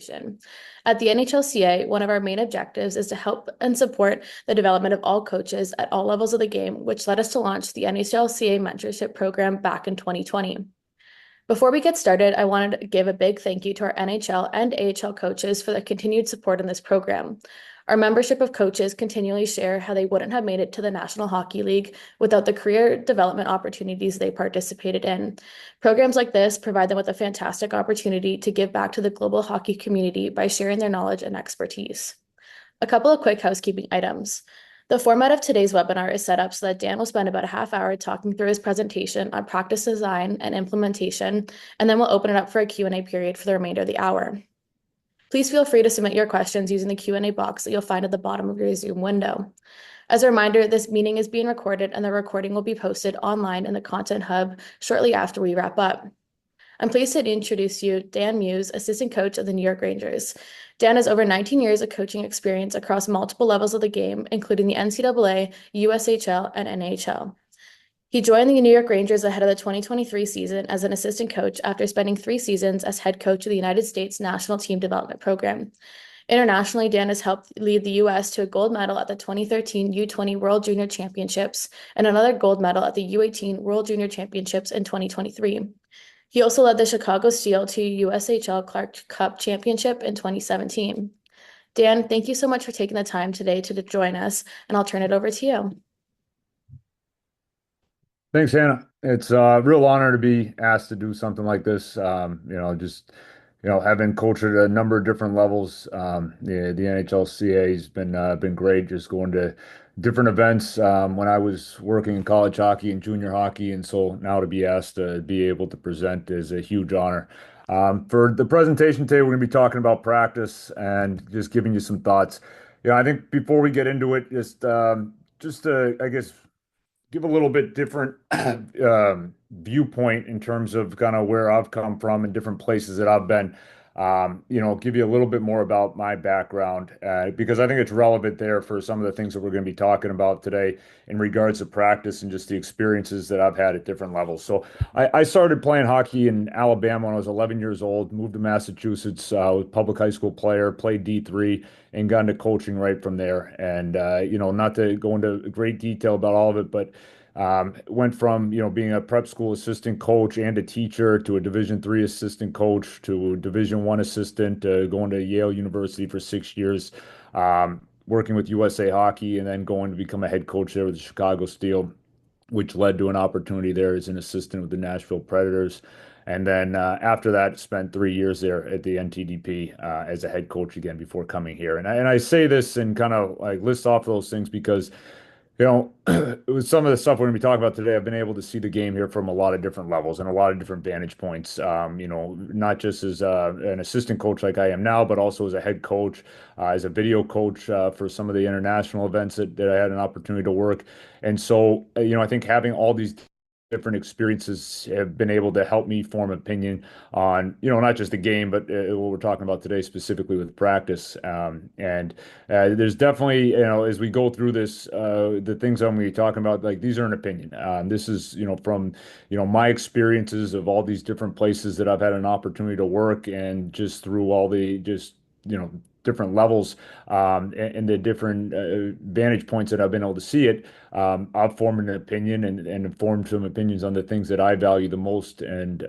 participation. At the NHLCA, one of our main objectives is to help and support the development of all coaches at all levels of the game, which led us to launch the NHLCA Mentorship Program back in 2020. Before we get started, I wanted to give a big thank you to our NHL and AHL coaches for their continued support in this program. Our membership of coaches continually share how they wouldn't have made it to the National Hockey League without the career development opportunities they participated in. Programs like this provide them with a fantastic opportunity to give back to the global hockey community by sharing their knowledge and expertise. A couple of quick housekeeping items. The format of today's webinar is set up so that Dan will spend about a half hour talking through his presentation on practice design and implementation, and then we'll open it up for a Q&A period for the remainder of the hour. Please feel free to submit your questions using the Q&A box that you'll find at the bottom of your Zoom window. As a reminder, this meeting is being recorded and the recording will be posted online in the Content Hub shortly after we wrap up. I'm pleased to introduce you Dan Muse, assistant coach of the New York Rangers. Dan has over 19 years of coaching experience across multiple levels of the game, including the NCAA, USHL, and NHL. He joined the New York Rangers ahead of the 2023 season as an assistant coach after spending 3 seasons as head coach of the United States National Team Development Program. Internationally, Dan has helped lead the U.S. to a gold medal at the 2013 U20 World Junior Championships and another gold medal at the U18 World Junior Championships in 2023. He also led the Chicago Steel to USHL Clark Cup Championship in 2017. Dan, thank you so much for taking the time today to join us, and I'll turn it over to you. Thanks, Hannah. It's a real honor to be asked to do something like this. Having coached at a number of different levels, the NHLCA has been great. Just going to different events when I was working in college hockey and junior hockey, and so now to be asked to be able to present is a huge honor. For the presentation today, we're going to be talking about practice and just giving you some thoughts. I think before we get into it, just to, I guess, give a little bit different viewpoint in terms of kind of where I've come from and different places that I've been. Give you a little bit more about my background because I think it's relevant there for some of the things that we're going to be talking about today in regards to practice and just the experiences that I've had at different levels. So I started playing hockey in Alabama when I was 11 years old, moved to Massachusetts, was a public high school player, played D3 and got into coaching right from there. And, not to go into great detail about all of it, but went from, being a prep school assistant coach and a teacher to a Division III assistant coach to a Division I assistant, going to Yale University for 6 years, working with USA Hockey, and then going to become a head coach there with the Chicago Steel, which led to an opportunity there as an assistant with the Nashville Predators. And then after that, spent 3 years there at the NTDP as a head coach again before coming here. And I say this and kind of like list off those things because with some of the stuff we're going to be talking about today, I've been able to see the game here from a lot of different levels and a lot of different vantage points. Not just as an assistant coach like I am now, but also as a head coach, as a video coach for some of the international events that I had an opportunity to work. And so, I think having all these different experiences have been able to help me form opinion on, not just the game, but what we're talking about today specifically with practice. And there's definitely, as we go through this, the things I'm going to be talking about, like these are an opinion. This is, from, my experiences of all these different places that I've had an opportunity to work and just through all the different levels and the different vantage points that I've been able to see it, I've formed an opinion and formed some opinions on the things that I value the most and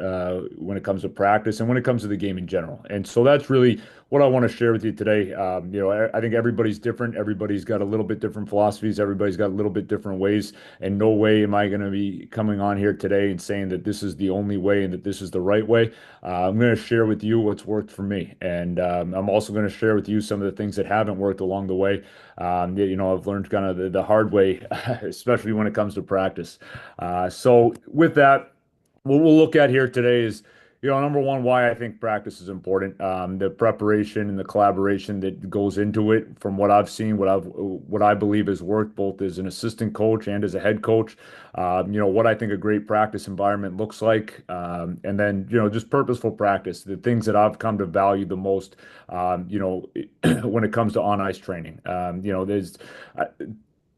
when it comes to practice and when it comes to the game in general. And so that's really what I want to share with you today. I think everybody's different. Everybody's got a little bit different philosophies. Everybody's got a little bit different ways. And no way am I going to be coming on here today and saying that this is the only way and that this is the right way. I'm going to share with you what's worked for me. And I'm also going to share with you some of the things that haven't worked along the way. I've learned kind of the hard way, especially when it comes to practice. So with that, what we'll look at here today is, number one, why I think practice is important. The preparation and the collaboration that goes into it from what I've seen, what I believe has worked both as an assistant coach and as a head coach. What I think a great practice environment looks like. And then, just purposeful practice, the things that I've come to value the most, when it comes to on ice training. There's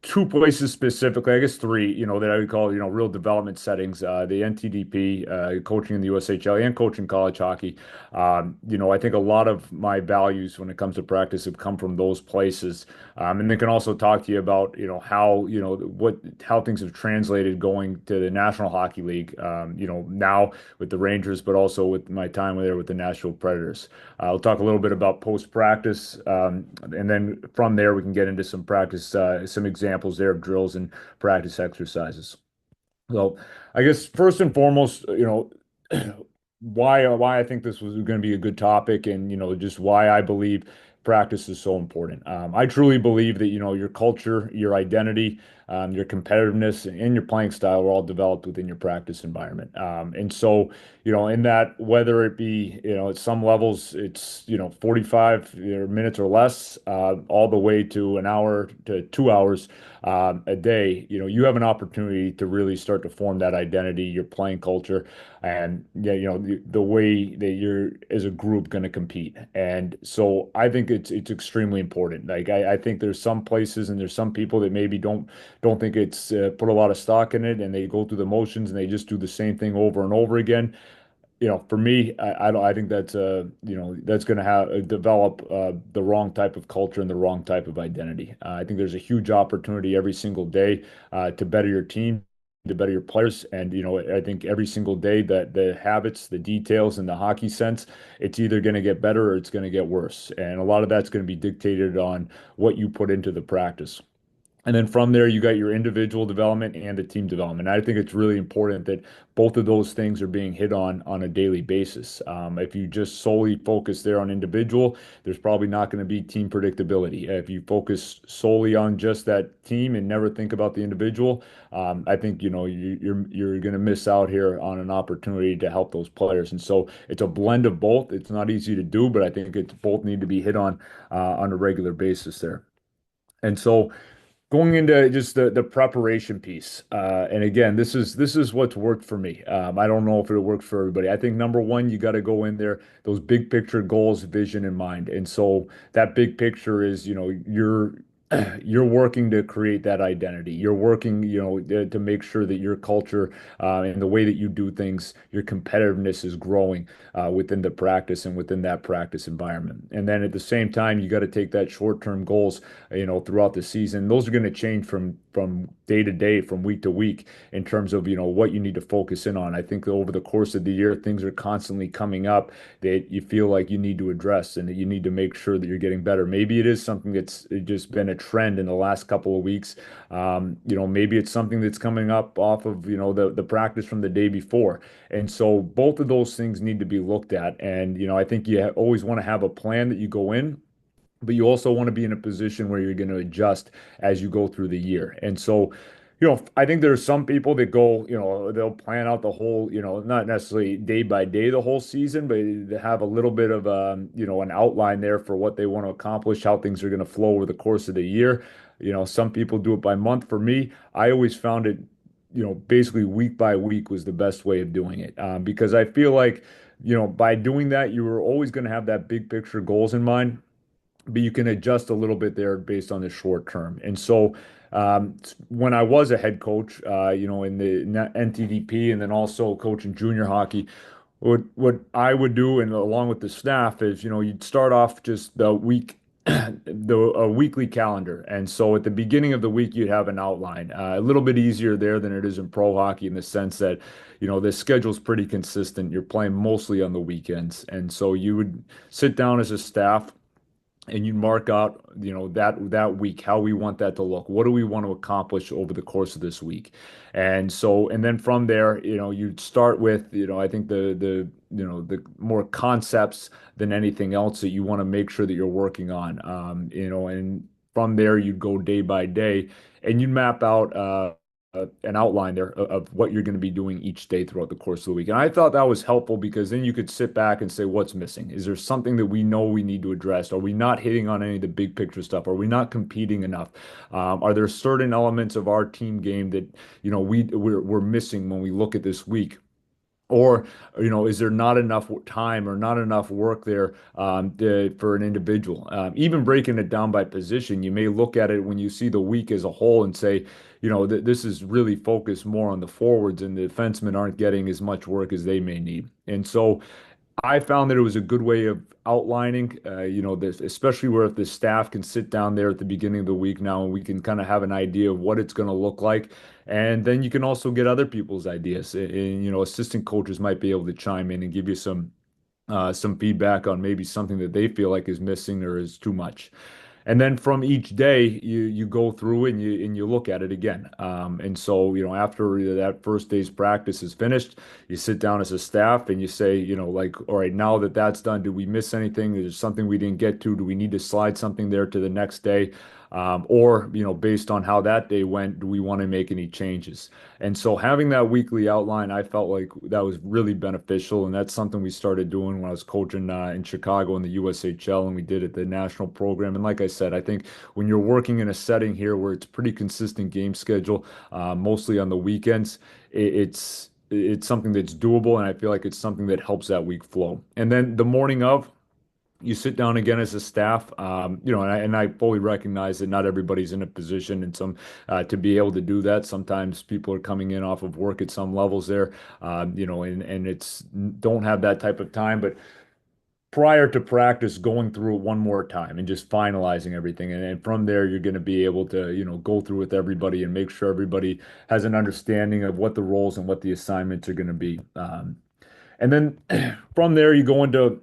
two places specifically, I guess three, that I would call, real development settings, the NTDP, coaching in the USHL and coaching college hockey. I think a lot of my values when it comes to practice have come from those places. And they can also talk to you about, how, how things have translated going to the National Hockey League, now with the Rangers, but also with my time there with the Nashville Predators. I'll talk a little bit about post-practice, and then from there we can get into some practice, some examples there of drills and practice exercises. So, I guess first and foremost, why I think this was going to be a good topic, and just why I believe practice is so important. I truly believe that your culture, your identity, your competitiveness, and your playing style are all developed within your practice environment. And so, in that, whether it be, at some levels, it's, 45 minutes or less, all the way to an hour to 2 hours a day, you have an opportunity to really start to form that identity, your playing culture, and yeah, the way that you're as a group going to compete. And so I think it's extremely important. Like I think there's some places and there's some people that maybe don't think it's put a lot of stock in it, and they go through the motions and they just do the same thing over and over again. For me, I don't. I think that's going to have develop the wrong type of culture and the wrong type of identity. I think there's a huge opportunity every single day to better your team, to better your players, and I think every single day that the habits, the details, and the hockey sense, it's either going to get better or it's going to get worse, and a lot of that's going to be dictated on what you put into the practice. And then from there, you got your individual development and the team development. I think it's really important that both of those things are being hit on a daily basis. If you just solely focus there on individual, there's probably not going to be team predictability. If you focus solely on just that team and never think about the individual, I think you're going to miss out here on an opportunity to help those players. And so it's a blend of both. It's not easy to do, but I think it's both need to be hit on a regular basis there. And so going into just the preparation piece, and again, this is what's worked for me. I don't know if it worked for everybody. I think number one, you got to go in there those big picture goals, vision in mind, and so that big picture is, you're working to create that identity. You're working, to make sure that your culture and the way that you do things, your competitiveness is growing within the practice and within that practice environment. And then at the same time, you got to take that short-term goals, throughout the season. Those are going to change from day to day, from week to week, in terms of, what you need to focus in on. I think that over the course of the year, things are constantly coming up that you feel like you need to address and that you need to make sure that you're getting better. Maybe it is something that's just been a trend in the last couple of weeks. Maybe it's something that's coming up off of, the practice from the day before. And so both of those things need to be looked at. And, I think you always want to have a plan that you go in, but you also want to be in a position where you're going to adjust as you go through the year. And so, I think there's some people that go, they'll plan out the whole, not necessarily day by day the whole season, but they have a little bit of an outline there for what they want to accomplish, how things are going to flow over the course of the year. Some people do it by month. For me, I always found it, basically week by week was the best way of doing it, because I feel like, by doing that, you were always going to have that big picture goals in mind, but you can adjust a little bit there based on the short term. And so, when I was a head coach, in the NTDP and then also coaching junior hockey, what I would do, and along with the staff, is you'd start off just the week, a weekly calendar. And so at the beginning of the week, you'd have an outline. A little bit easier there than it is in pro hockey, in the sense that the schedule's pretty consistent. You're playing mostly on the weekends, and so you would sit down as a staff and you mark out, that week, how we want that to look. What do we want to accomplish over the course of this week? And so, and then from there, you'd start with, I think the more concepts than anything else that you want to make sure that you're working on. And from there, you'd go day by day and you map out, an outline there of what you're going to be doing each day throughout the course of the week. And I thought that was helpful because then you could sit back and say, what's missing? Is there something that we know we need to address? Are we not hitting on any of the big picture stuff? Are we not competing enough? Are there certain elements of our team game that, we're missing when we look at this week? Or, is there not enough time or not enough work there for an individual? Even breaking it down by position, you may look at it when you see the week as a whole and say, th this is really focused more on the forwards, and the defensemen aren't getting as much work as they may need. And so I found that it was a good way of outlining, this, especially where if the staff can sit down there at the beginning of the week now and we can kind of have an idea of what it's going to look like. And then you can also get other people's ideas. And, assistant coaches might be able to chime in and give you some feedback on maybe something that they feel like is missing or is too much. And then from each day, you go through and you look at it again. And so, after that first day's practice is finished, you sit down as a staff and you say, like, all right, now that that's done, did we miss anything? Is there something we didn't get to? Do we need to slide something there to the next day? Or, based on how that day went, do we want to make any changes? And so having that weekly outline, I felt like that was really beneficial. And that's something we started doing when I was coaching in Chicago in the USHL, and we did it the national program. And like I said, I think when you're working in a setting here where it's pretty consistent game schedule, mostly on the weekends, it's something that's doable, and I feel like it's something that helps that week flow. And then the morning of, you sit down again as a staff, and I fully recognize that not everybody's in a position and some to be able to do that. Sometimes people are coming in off of work at some levels there, and it's don't have that type of time. But prior to practice, going through it one more time and just finalizing everything, and then from there, you're going to be able to, go through with everybody and make sure everybody has an understanding of what the roles and what the assignments are going to be. And then from there, you go into,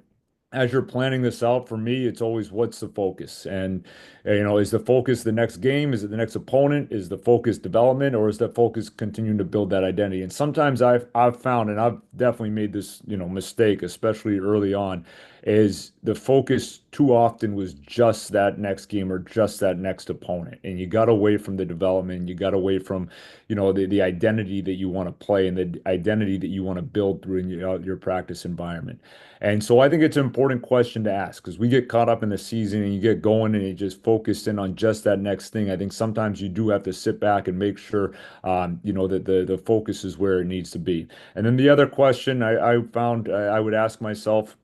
as you're planning this out, for me, it's always what's the focus? And, is the focus the next game? Is it the next opponent? Is the focus development, or is the focus continuing to build that identity? And sometimes I've found, and I've definitely made this, mistake, especially early on, is the focus too often was just that next game or just that next opponent. And you got away from the development, you got away from, the identity that you want to play and the identity that you want to build through in your practice environment. And so I think it's an important question to ask, because we get caught up in the season and you get going and you just focused in on just that next thing. I think sometimes you do have to sit back and make sure, that the focus is where it needs to be. And then the other question I found I would ask myself,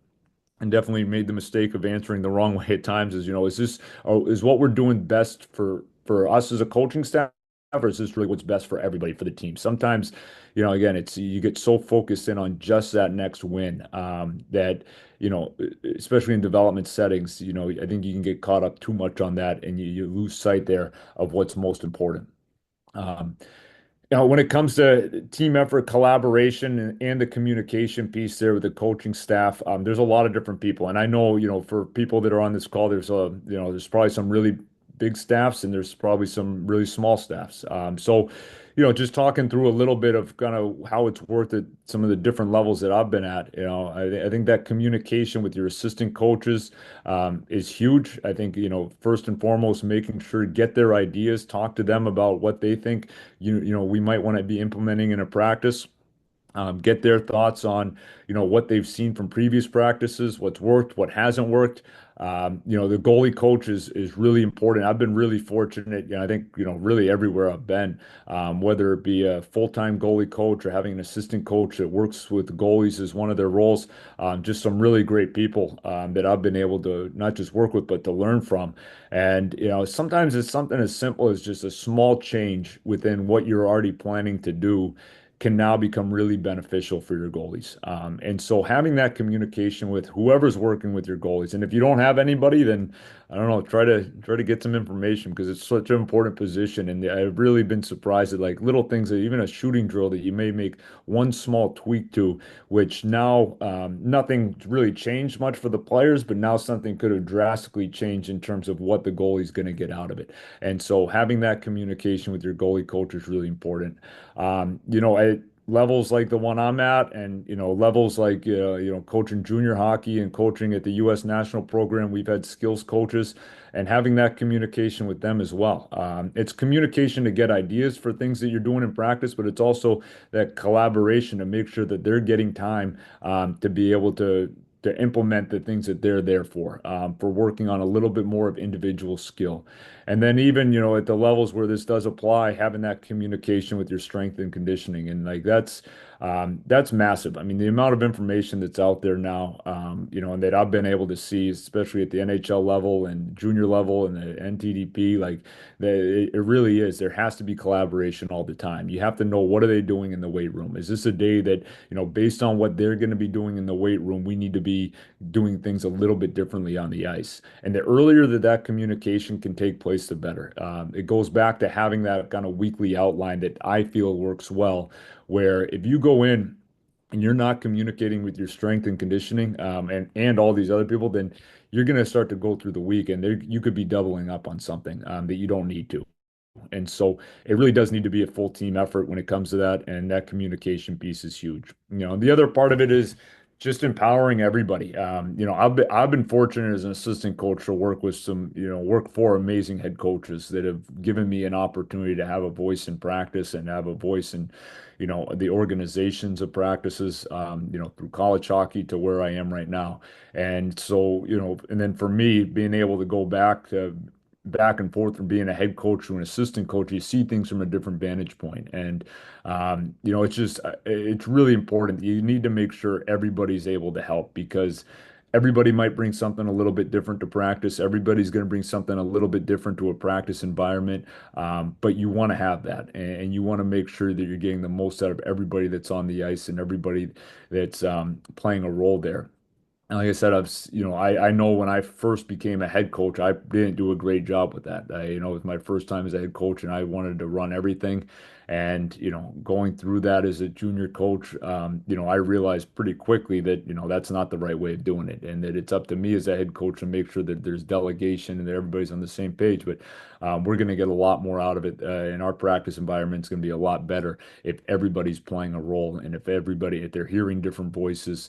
and definitely made the mistake of answering the wrong way at times, is, is what we're doing best for us as a coaching staff, or is this really what's best for everybody, for the team? Sometimes, again, it's you get so focused in on just that next win, that, especially in development settings, I think you can get caught up too much on that, and you lose sight there of what's most important. Um, when it comes to team effort, collaboration, and the communication piece there with the coaching staff, there's a lot of different people. And I know, for people that are on this call, there's probably some really big staffs and there's probably some really small staffs. So, just talking through a little bit of kind of how it's worked at some of the different levels that I've been at, I think that communication with your assistant coaches, is huge. I think, first and foremost, making sure to get their ideas, talk to them about what they think we might want to be implementing in a practice. Get their thoughts on, what they've seen from previous practices, what's worked, what hasn't worked. The goalie coach is really important. I've been really fortunate, I think, really everywhere I've been, whether it be a full-time goalie coach or having an assistant coach that works with goalies as one of their roles. Just some really great people that I've been able to not just work with, but to learn from. And, sometimes it's something as simple as just a small change within what you're already planning to do can now become really beneficial for your goalies. And so having that communication with whoever's working with your goalies, and if you don't have anybody, then I don't know, try to get some information, because it's such an important position. And I've really been surprised at like little things, that even a shooting drill that you may make one small tweak to, which now nothing really changed much for the players, but now something could have drastically changed in terms of what the goalie's going to get out of it. And so having that communication with your goalie coach is really important. At levels like the one I'm at, and levels like coaching junior hockey and coaching at the U.S. national program, we've had skills coaches, and having that communication with them as well. It's communication to get ideas for things that you're doing in practice, but it's also that collaboration to make sure that they're getting time to be able to implement the things that they're there for working on a little bit more of individual skill. And then even, at the levels where this does apply, having that communication with your strength and conditioning. And like that's, That's massive. I mean, the amount of information that's out there now, and that I've been able to see, especially at the NHL level and junior level and the NTDP, like it really is. There has to be collaboration all the time. You have to know, what are they doing in the weight room? Is this a day that, based on what they're going to be doing in the weight room, we need to be doing things a little bit differently on the ice? And the earlier that communication can take place, the better. It goes back to having that kind of weekly outline that I feel works well, where if you go in and you're not communicating with your strength and conditioning, and all these other people, then you're going to start to go through the week, and you could be doubling up on something that you don't need to. And so it really does need to be a full team effort when it comes to that. And that communication piece is huge. The other part of it is just empowering everybody. I've been fortunate as an assistant coach to work for amazing head coaches that have given me an opportunity to have a voice in practice and have a voice in, the organizations of practices, through college hockey to where I am right now. And so, and then for me, being able to go back and forth from being a head coach to an assistant coach, you see things from a different vantage point. And, it's really important. You need to make sure everybody's able to help, because everybody might bring something a little bit different to practice. Everybody's going to bring something a little bit different to a practice environment. But you want to have that, and you want to make sure that you're getting the most out of everybody that's on the ice and everybody that's playing a role there. And like I said, I know when I first became a head coach, I didn't do a great job with that. It was my first time as a head coach, and I wanted to run everything. And, going through that as a junior coach, I realized pretty quickly that, that's not the right way of doing it, and that it's up to me as a head coach to make sure that there's delegation and that everybody's on the same page. But we're going to get a lot more out of it, and our practice environment is going to be a lot better if everybody's playing a role, and if they're hearing different voices.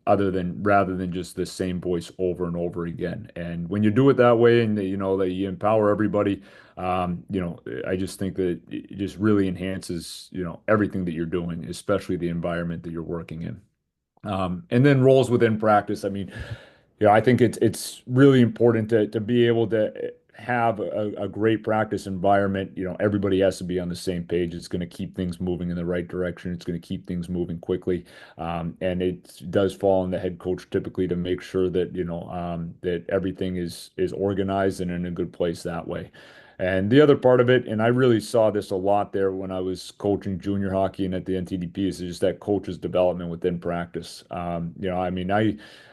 Rather than just the same voice over and over again. And when you do it that way, and that you empower everybody, I just think that it just really enhances, everything that you're doing, especially the environment that you're working in. And then roles within practice. I mean, I think it's really important to be able to have a great practice environment. Everybody has to be on the same page. It's going to keep things moving in the right direction. It's going to keep things moving quickly. And it does fall on the head coach typically to make sure that, that everything is organized and in a good place that way. And the other part of it, and I really saw this a lot there when I was coaching junior hockey and at the NTDP, is just that coach's development within practice. I mean,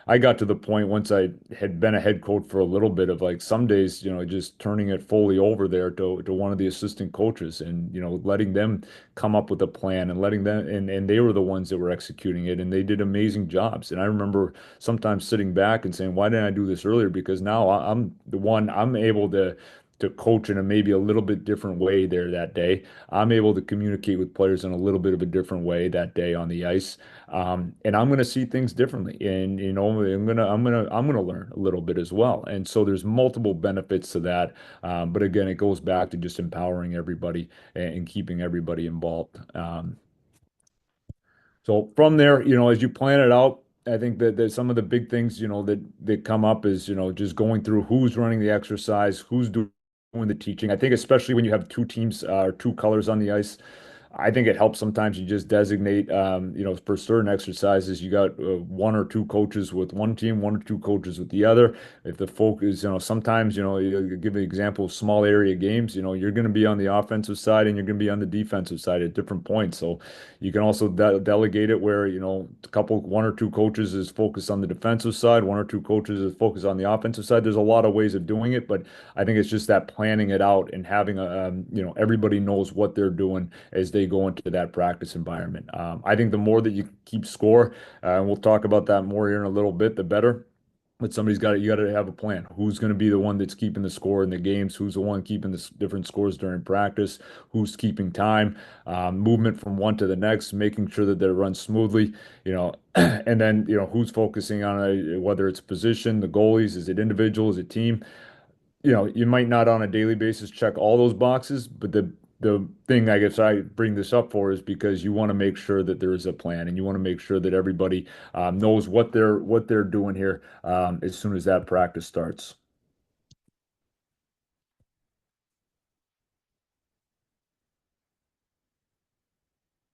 I got to the point once I had been a head coach for a little bit of, like, some days, just turning it fully over there to one of the assistant coaches, and, letting them come up with a plan, and letting them, and they were the ones that were executing it, and they did amazing jobs. And I remember sometimes sitting back and saying, why didn't I do this earlier? Because now I'm able to coach in a maybe a little bit different way there that day. I'm able to communicate with players in a little bit of a different way that day on the ice. And I'm going to see things differently, and I'm gonna learn a little bit as well. And so there's multiple benefits to that. But again, it goes back to just empowering everybody and keeping everybody involved. So from there, as you plan it out, I think that some of the big things, that come up is, just going through who's running the exercise, who's doing the teaching. I think especially when you have two teams, or two colors on the ice, I think it helps sometimes you just designate, for certain exercises, you got one or two coaches with one team, one or two coaches with the other. If the focus, sometimes, you give an example of small area games, you're going to be on the offensive side and you're going to be on the defensive side at different points. So you can also delegate it where, one or two coaches is focused on the defensive side, one or two coaches is focused on the offensive side. There's a lot of ways of doing it, but I think it's just that planning it out and having everybody knows what they're doing as they go into that practice environment. I think the more that you keep score, and we'll talk about that more here in a little bit, the better. But you got to have a plan. Who's going to be the one that's keeping the score in the games? Who's the one keeping the different scores during practice? Who's keeping time, movement from one to the next, making sure that they run smoothly, and then, who's focusing on whether it's position, the goalies, is it individual, is it team? You might not on a daily basis check all those boxes, but the thing I guess I bring this up for is because you want to make sure that there is a plan, and you want to make sure that everybody knows what they're doing here, as soon as that practice starts.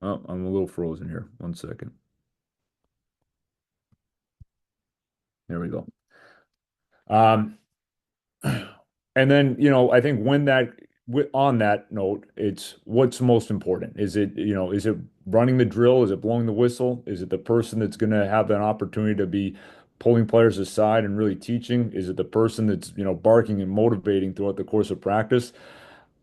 Oh, I'm a little frozen here. One second. There we go. Um, and then, I think when on that note, it's what's most important. Is it running the drill? Is it blowing the whistle? Is it the person that's going to have an opportunity to be pulling players aside and really teaching? Is it the person that's, barking and motivating throughout the course of practice?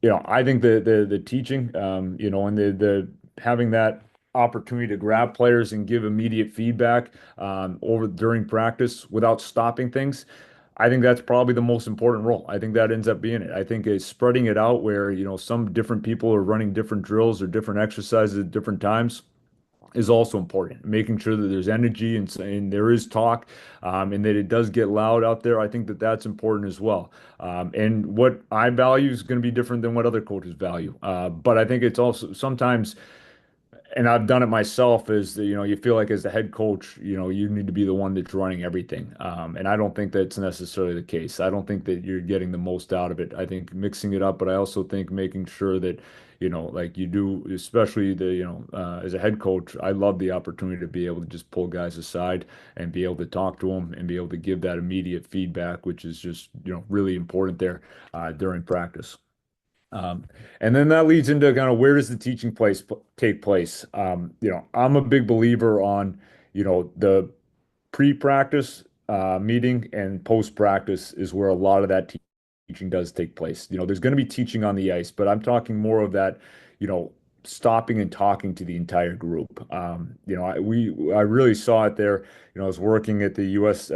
I think the teaching, and the having that opportunity to grab players and give immediate feedback over during practice without stopping things. I think that's probably the most important role. I think that ends up being it. I think it's spreading it out where, some different people are running different drills or different exercises at different times is also important. Making sure that there's energy and there is talk, and that it does get loud out there. I think that that's important as well. And what I value is going to be different than what other coaches value. But I think it's also sometimes, and I've done it myself, is that, you feel like as the head coach, you need to be the one that's running everything. And I don't think that's necessarily the case. I don't think that you're getting the most out of it. I think mixing it up, but I also think making sure that, like you do, especially as a head coach, I love the opportunity to be able to just pull guys aside and be able to talk to them and be able to give that immediate feedback, which is just, really important there during practice. Um, and then that leads into kind of where does the teaching place take place? I'm a big believer on, the pre-practice meeting and post-practice is where a lot of that teaching does take place. There's going to be teaching on the ice, but I'm talking more of that, you know, stopping and talking to the entire group. I really saw it there. I was working at the U.S.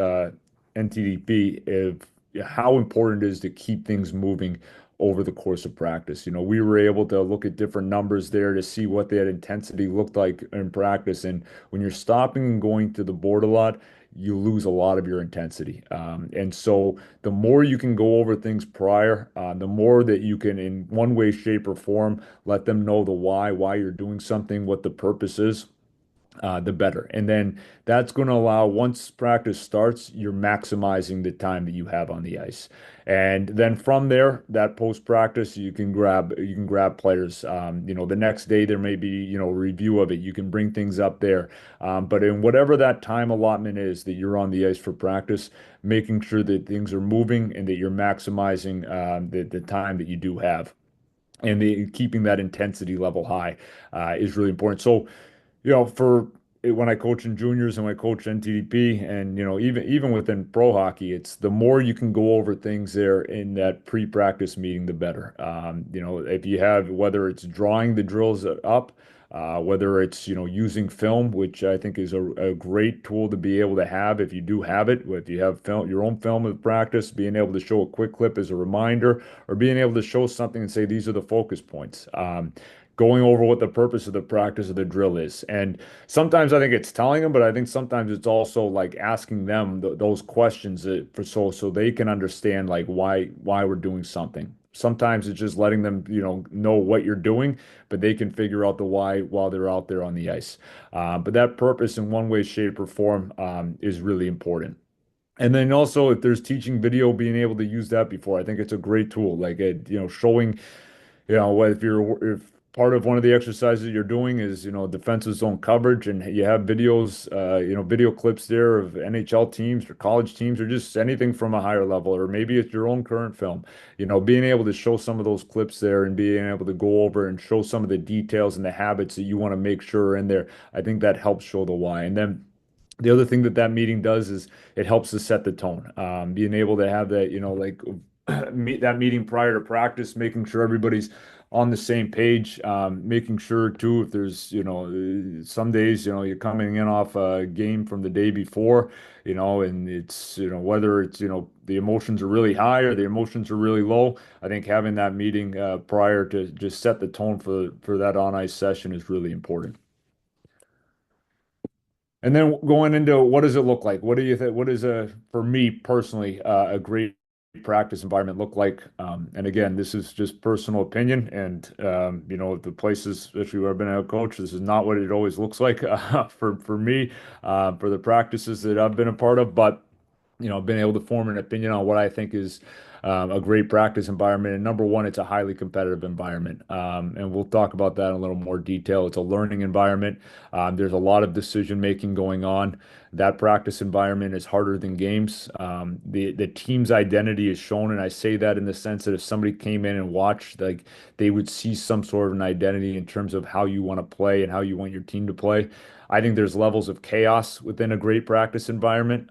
NTDP of how important it is to keep things moving over the course of practice. We were able to look at different numbers there to see what that intensity looked like in practice. And when you're stopping and going to the board a lot, you lose a lot of your intensity. And so the more you can go over things prior, the more that you can, in one way, shape, or form, let them know the why you're doing something, what the purpose is, the better. And then that's going to allow, once practice starts, you're maximizing the time that you have on the ice. And then from there, that post practice, you can grab players. The next day there may be, a review of it. You can bring things up there. But in whatever that time allotment is that you're on the ice for practice, making sure that things are moving and that you're maximizing the time that you do have. And keeping that intensity level high is really important. So, for when I coach in juniors and when I coach NTDP, and even within pro hockey, it's the more you can go over things there in that pre-practice meeting, the better. If you have, whether it's drawing the drills up, whether it's using film, which I think is a great tool to be able to have if you do have it. If you have film, your own film of practice, being able to show a quick clip as a reminder, or being able to show something and say these are the focus points. Going over what the purpose of the practice of the drill is. And sometimes I think it's telling them, but I think sometimes it's also like asking them those questions so they can understand like why we're doing something. Sometimes it's just letting them, know what you're doing, but they can figure out the why while they're out there on the ice. But that purpose in one way, shape, or form is really important. And then also, if there's teaching video, being able to use that before, I think it's a great tool. Like, showing if part of one of the exercises you're doing is, defensive zone coverage and you have videos, video clips there of NHL teams or college teams or just anything from a higher level, or maybe it's your own current film, being able to show some of those clips there and being able to go over and show some of the details and the habits that you want to make sure are in there. I think that helps show the why. And then the other thing that that meeting does is it helps to set the tone. Being able to have that, like meet that meeting prior to practice, making sure everybody's on the same page, making sure too, if there's, some days, you're coming in off a game from the day before, and it's, whether it's, the emotions are really high or the emotions are really low. I think having that meeting prior to just set the tone for that on ice session is really important. And then going into what does it look like? What do you think? What is for me personally, a great practice environment look like? And again, this is just personal opinion. And, the places, especially where I've been a coach, this is not what it always looks like for me, for the practices that I've been a part of. But, I've been able to form an opinion on what I think is a great practice environment. And number one, it's a highly competitive environment. And we'll talk about that in a little more detail. It's a learning environment. There's a lot of decision making going on. That practice environment is harder than games. The team's identity is shown, and I say that in the sense that if somebody came in and watched, like they would see some sort of an identity in terms of how you want to play and how you want your team to play. I think there's levels of chaos within a great practice environment.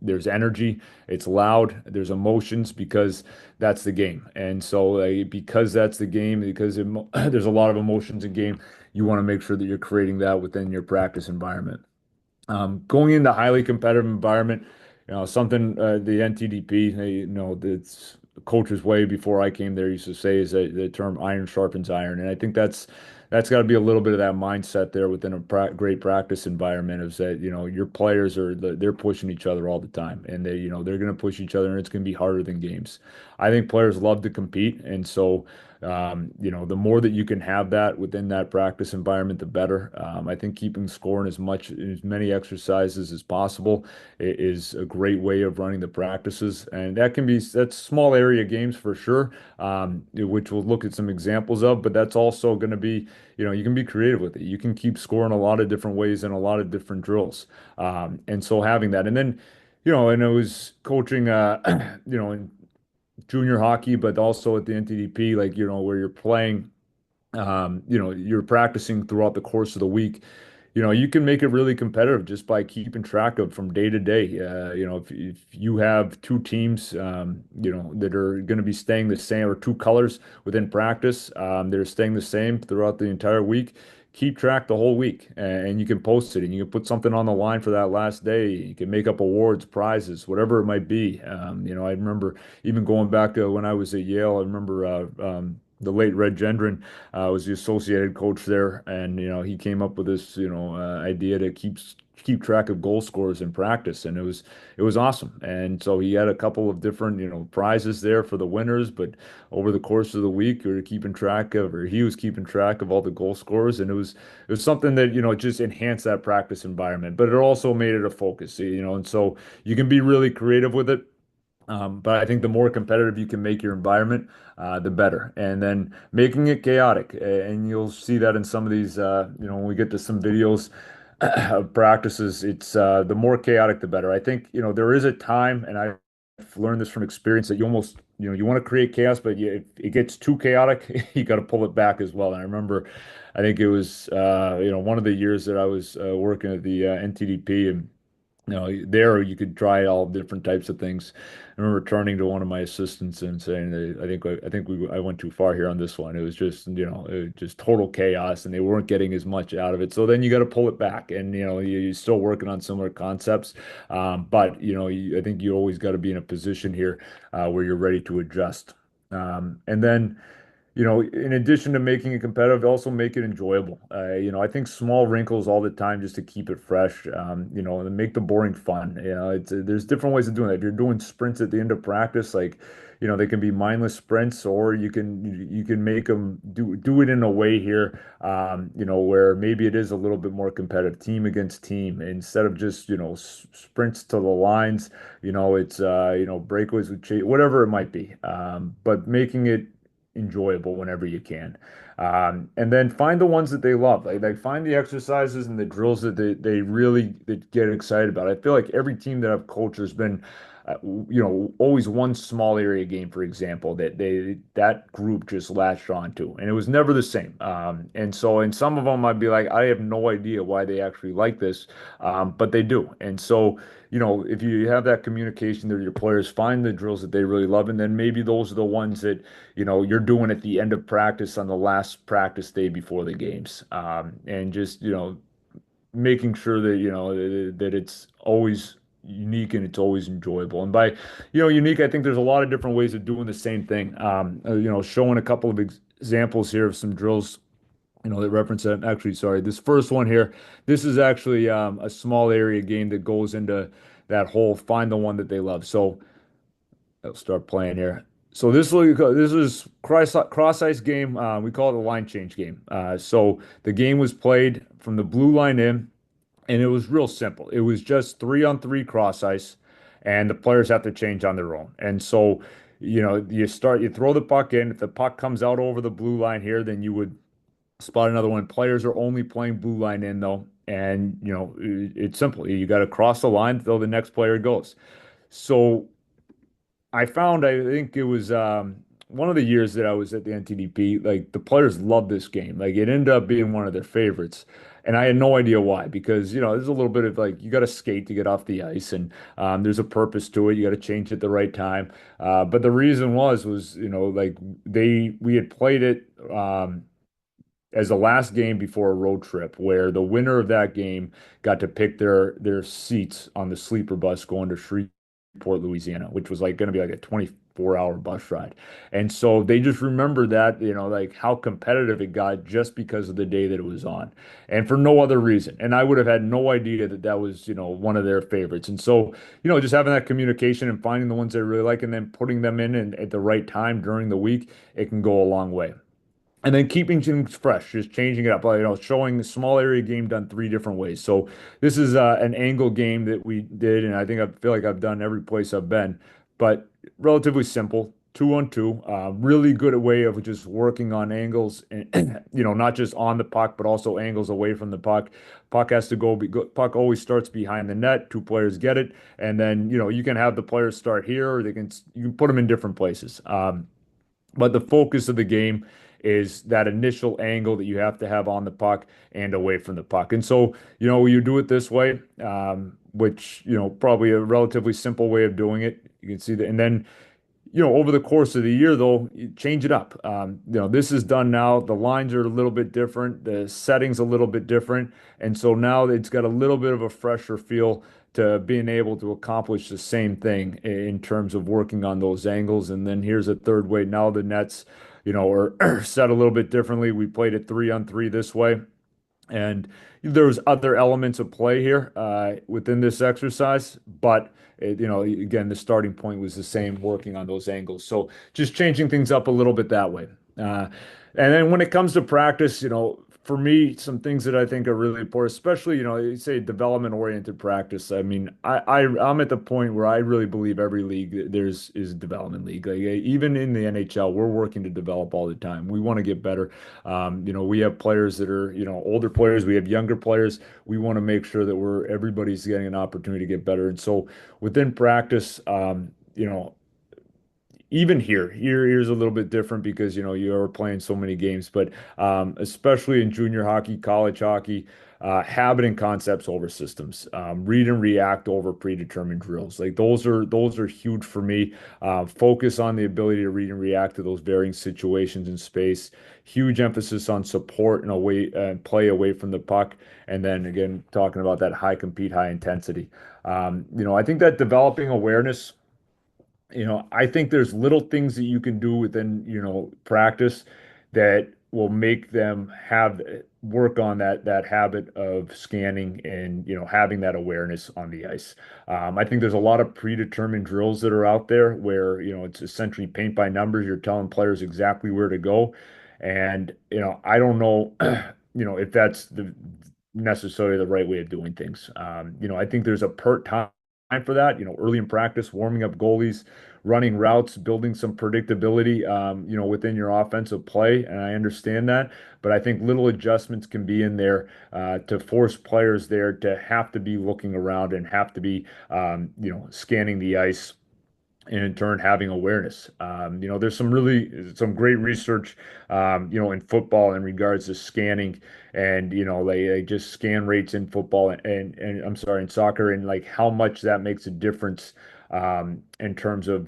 There's energy, it's loud, there's emotions because that's the game. And so, because that's the game, because there's a lot of emotions in game, you want to make sure that you're creating that within your practice environment. Going into highly competitive environment, something the NTDP, it's coach's way before I came there used to say is that the term iron sharpens iron, and I think that's got to be a little bit of that mindset there within a great practice environment is that your players they're pushing each other all the time, and they're going to push each other, and it's going to be harder than games. I think players love to compete, and so. The more that you can have that within that practice environment, the better. I think keeping score in as many exercises as possible is a great way of running the practices, and that's small area games for sure, which we'll look at some examples of. But that's also going to be, you can be creative with it. You can keep score in a lot of different ways and a lot of different drills, and so having that, and then. And I was coaching, in junior hockey, but also at the NTDP, like, where you're playing, you're practicing throughout the course of the week. You can make it really competitive just by keeping track of from day to day. If you have two teams, that are going to be staying the same or two colors within practice, that are staying the same throughout the entire week, keep track the whole week and you can post it and you can put something on the line for that last day. You can make up awards, prizes, whatever it might be. I remember even going back to when I was at Yale, I remember, the late Red Gendron was the associated coach there, and he came up with this idea to keep track of goal scorers in practice, and it was awesome. And so he had a couple of different prizes there for the winners, but over the course of the week, he was keeping track of all the goal scorers, and it was something that just enhanced that practice environment, but it also made it a focus, and so you can be really creative with it. But I think the more competitive you can make your environment, the better. And then making it chaotic. And you'll see that in some of these, when we get to some videos of practices, it's the more chaotic, the better. I think, there is a time, and I've learned this from experience, that you almost, you want to create chaos, but if it gets too chaotic, you got to pull it back as well. And I remember, I think it was, one of the years that I was working at the NTDP, and there you could try all different types of things. I remember turning to one of my assistants and saying, I went too far here on this one. It was just, just total chaos, and they weren't getting as much out of it. So then you got to pull it back, and you're still working on similar concepts, but I think you always got to be in a position here where you're ready to adjust. And then in addition to making it competitive, also make it enjoyable. I think small wrinkles all the time just to keep it fresh, and make the boring fun. There's different ways of doing that. If you're doing sprints at the end of practice, like, they can be mindless sprints, or you can make them do it in a way here, where maybe it is a little bit more competitive, team against team, instead of just, sprints to the lines, it's, breakaways with chase, whatever it might be. But making it enjoyable whenever you can. And then find the ones that they love. Like find the exercises and the drills that they really that get excited about. I feel like every team that I've coached has been, always one small area game, for example, that group just latched onto, and it was never the same. And so in some of them, I'd be like, I have no idea why they actually like this, but they do. And so, if you have that communication with your players, find the drills that they really love, and then maybe those are the ones that you're doing at the end of practice on the last practice day before the games, and just making sure that that it's always unique and it's always enjoyable. And by unique, I think there's a lot of different ways of doing the same thing. Showing a couple of examples here of some drills. That reference that. Actually, sorry, this first one here. This is actually a small area game that goes into that whole find the one that they love. So I'll start playing here. So this is cross ice game. We call it a line change game. So the game was played from the blue line in, and it was real simple. It was just 3-on-3 cross ice, and the players have to change on their own. And so, you throw the puck in. If the puck comes out over the blue line here, then you would spot another one. Players are only playing blue line in though, and it's simple. You got to cross the line till the next player goes. So I think it was one of the years that I was at the NTDP, like the players loved this game. Like it ended up being one of their favorites. And I had no idea why, because, there's a little bit of like, you got to skate to get off the ice, and there's a purpose to it. You got to change at the right time. But the reason was, like we had played it as the last game before a road trip where the winner of that game got to pick their seats on the sleeper bus going to Shreveport, Louisiana, which was like going to be like a 24-hour bus ride. And so they just remembered that, like how competitive it got just because of the day that it was on and for no other reason. And I would have had no idea that that was, one of their favorites. And so, just having that communication and finding the ones they really like and then putting them in at the right time during the week, it can go a long way. And then keeping things fresh, just changing it up, showing the small area game done three different ways. So this is an angle game that we did, and I think I feel like I've done every place I've been, but relatively simple, 2-on-2, really good at way of just working on angles, and not just on the puck, but also angles away from the puck. Puck has to puck always starts behind the net. Two players get it, and then you can have the players start here, or you can put them in different places. But the focus of the game is that initial angle that you have to have on the puck and away from the puck. And so, you do it this way, which, probably a relatively simple way of doing it. You can see that. And then, over the course of the year, though, you change it up. This is done now. The lines are a little bit different. The setting's a little bit different. And so now it's got a little bit of a fresher feel to being able to accomplish the same thing in terms of working on those angles. And then here's a third way. Now the nets, are set a little bit differently. We played it 3-on-3 this way. And there was other elements of play here within this exercise, but again, the starting point was the same, working on those angles. So just changing things up a little bit that way. Uh, and then when it comes to practice, for me, some things that I think are really important, especially, you say development-oriented practice. I mean, I'm at the point where I really believe every league there's is a development league. Like, even in the NHL, we're working to develop all the time. We want to get better. We have players that are, older players, we have younger players. We want to make sure that everybody's getting an opportunity to get better. And so within practice, even here's a little bit different because you are playing so many games, but especially in junior hockey, college hockey, habit and concepts over systems, read and react over predetermined drills. Like those are huge for me. Focus on the ability to read and react to those varying situations in space. Huge emphasis on support and away and play away from the puck, and then again talking about that high compete, high intensity. I think that developing awareness. I think there's little things that you can do within, practice that will make them have work on that habit of scanning and, having that awareness on the ice. I think there's a lot of predetermined drills that are out there where, it's essentially paint by numbers. You're telling players exactly where to go. And, I don't know, if that's necessarily the right way of doing things. I think there's a pert time for that, early in practice, warming up goalies, running routes, building some predictability, within your offensive play. And I understand that, but I think little adjustments can be in there to force players there to have to be looking around and have to be, scanning the ice and in turn having awareness. There's some great research, in football in regards to scanning and, they just scan rates in football and I'm sorry, in soccer and like how much that makes a difference in terms of,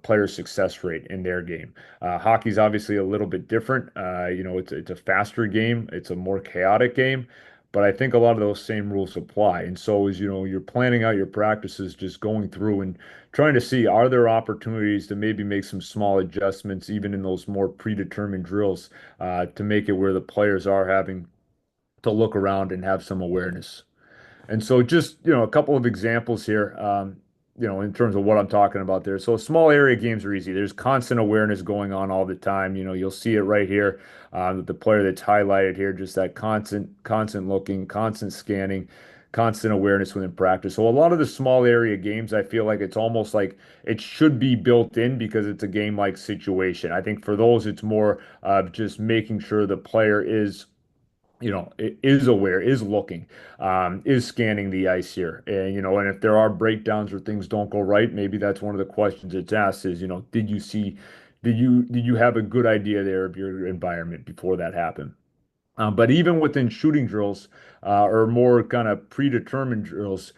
player success rate in their game. Hockey's obviously a little bit different. It's a faster game. It's a more chaotic game. But I think a lot of those same rules apply. And so as you're planning out your practices, just going through and trying to see are there opportunities to maybe make some small adjustments, even in those more predetermined drills, to make it where the players are having to look around and have some awareness. And so just, a couple of examples here, in terms of what I'm talking about there. So small area games are easy. There's constant awareness going on all the time. You'll see it right here. The player that's highlighted here, just that constant looking, constant scanning, constant awareness within practice. So a lot of the small area games, I feel like it's almost like it should be built in because it's a game-like situation. I think for those, it's more of just making sure the player is is aware, is looking, is scanning the ice here. And, and if there are breakdowns or things don't go right, maybe that's one of the questions it's asked is, did you have a good idea there of your environment before that happened? But even within shooting drills, or more kind of predetermined drills,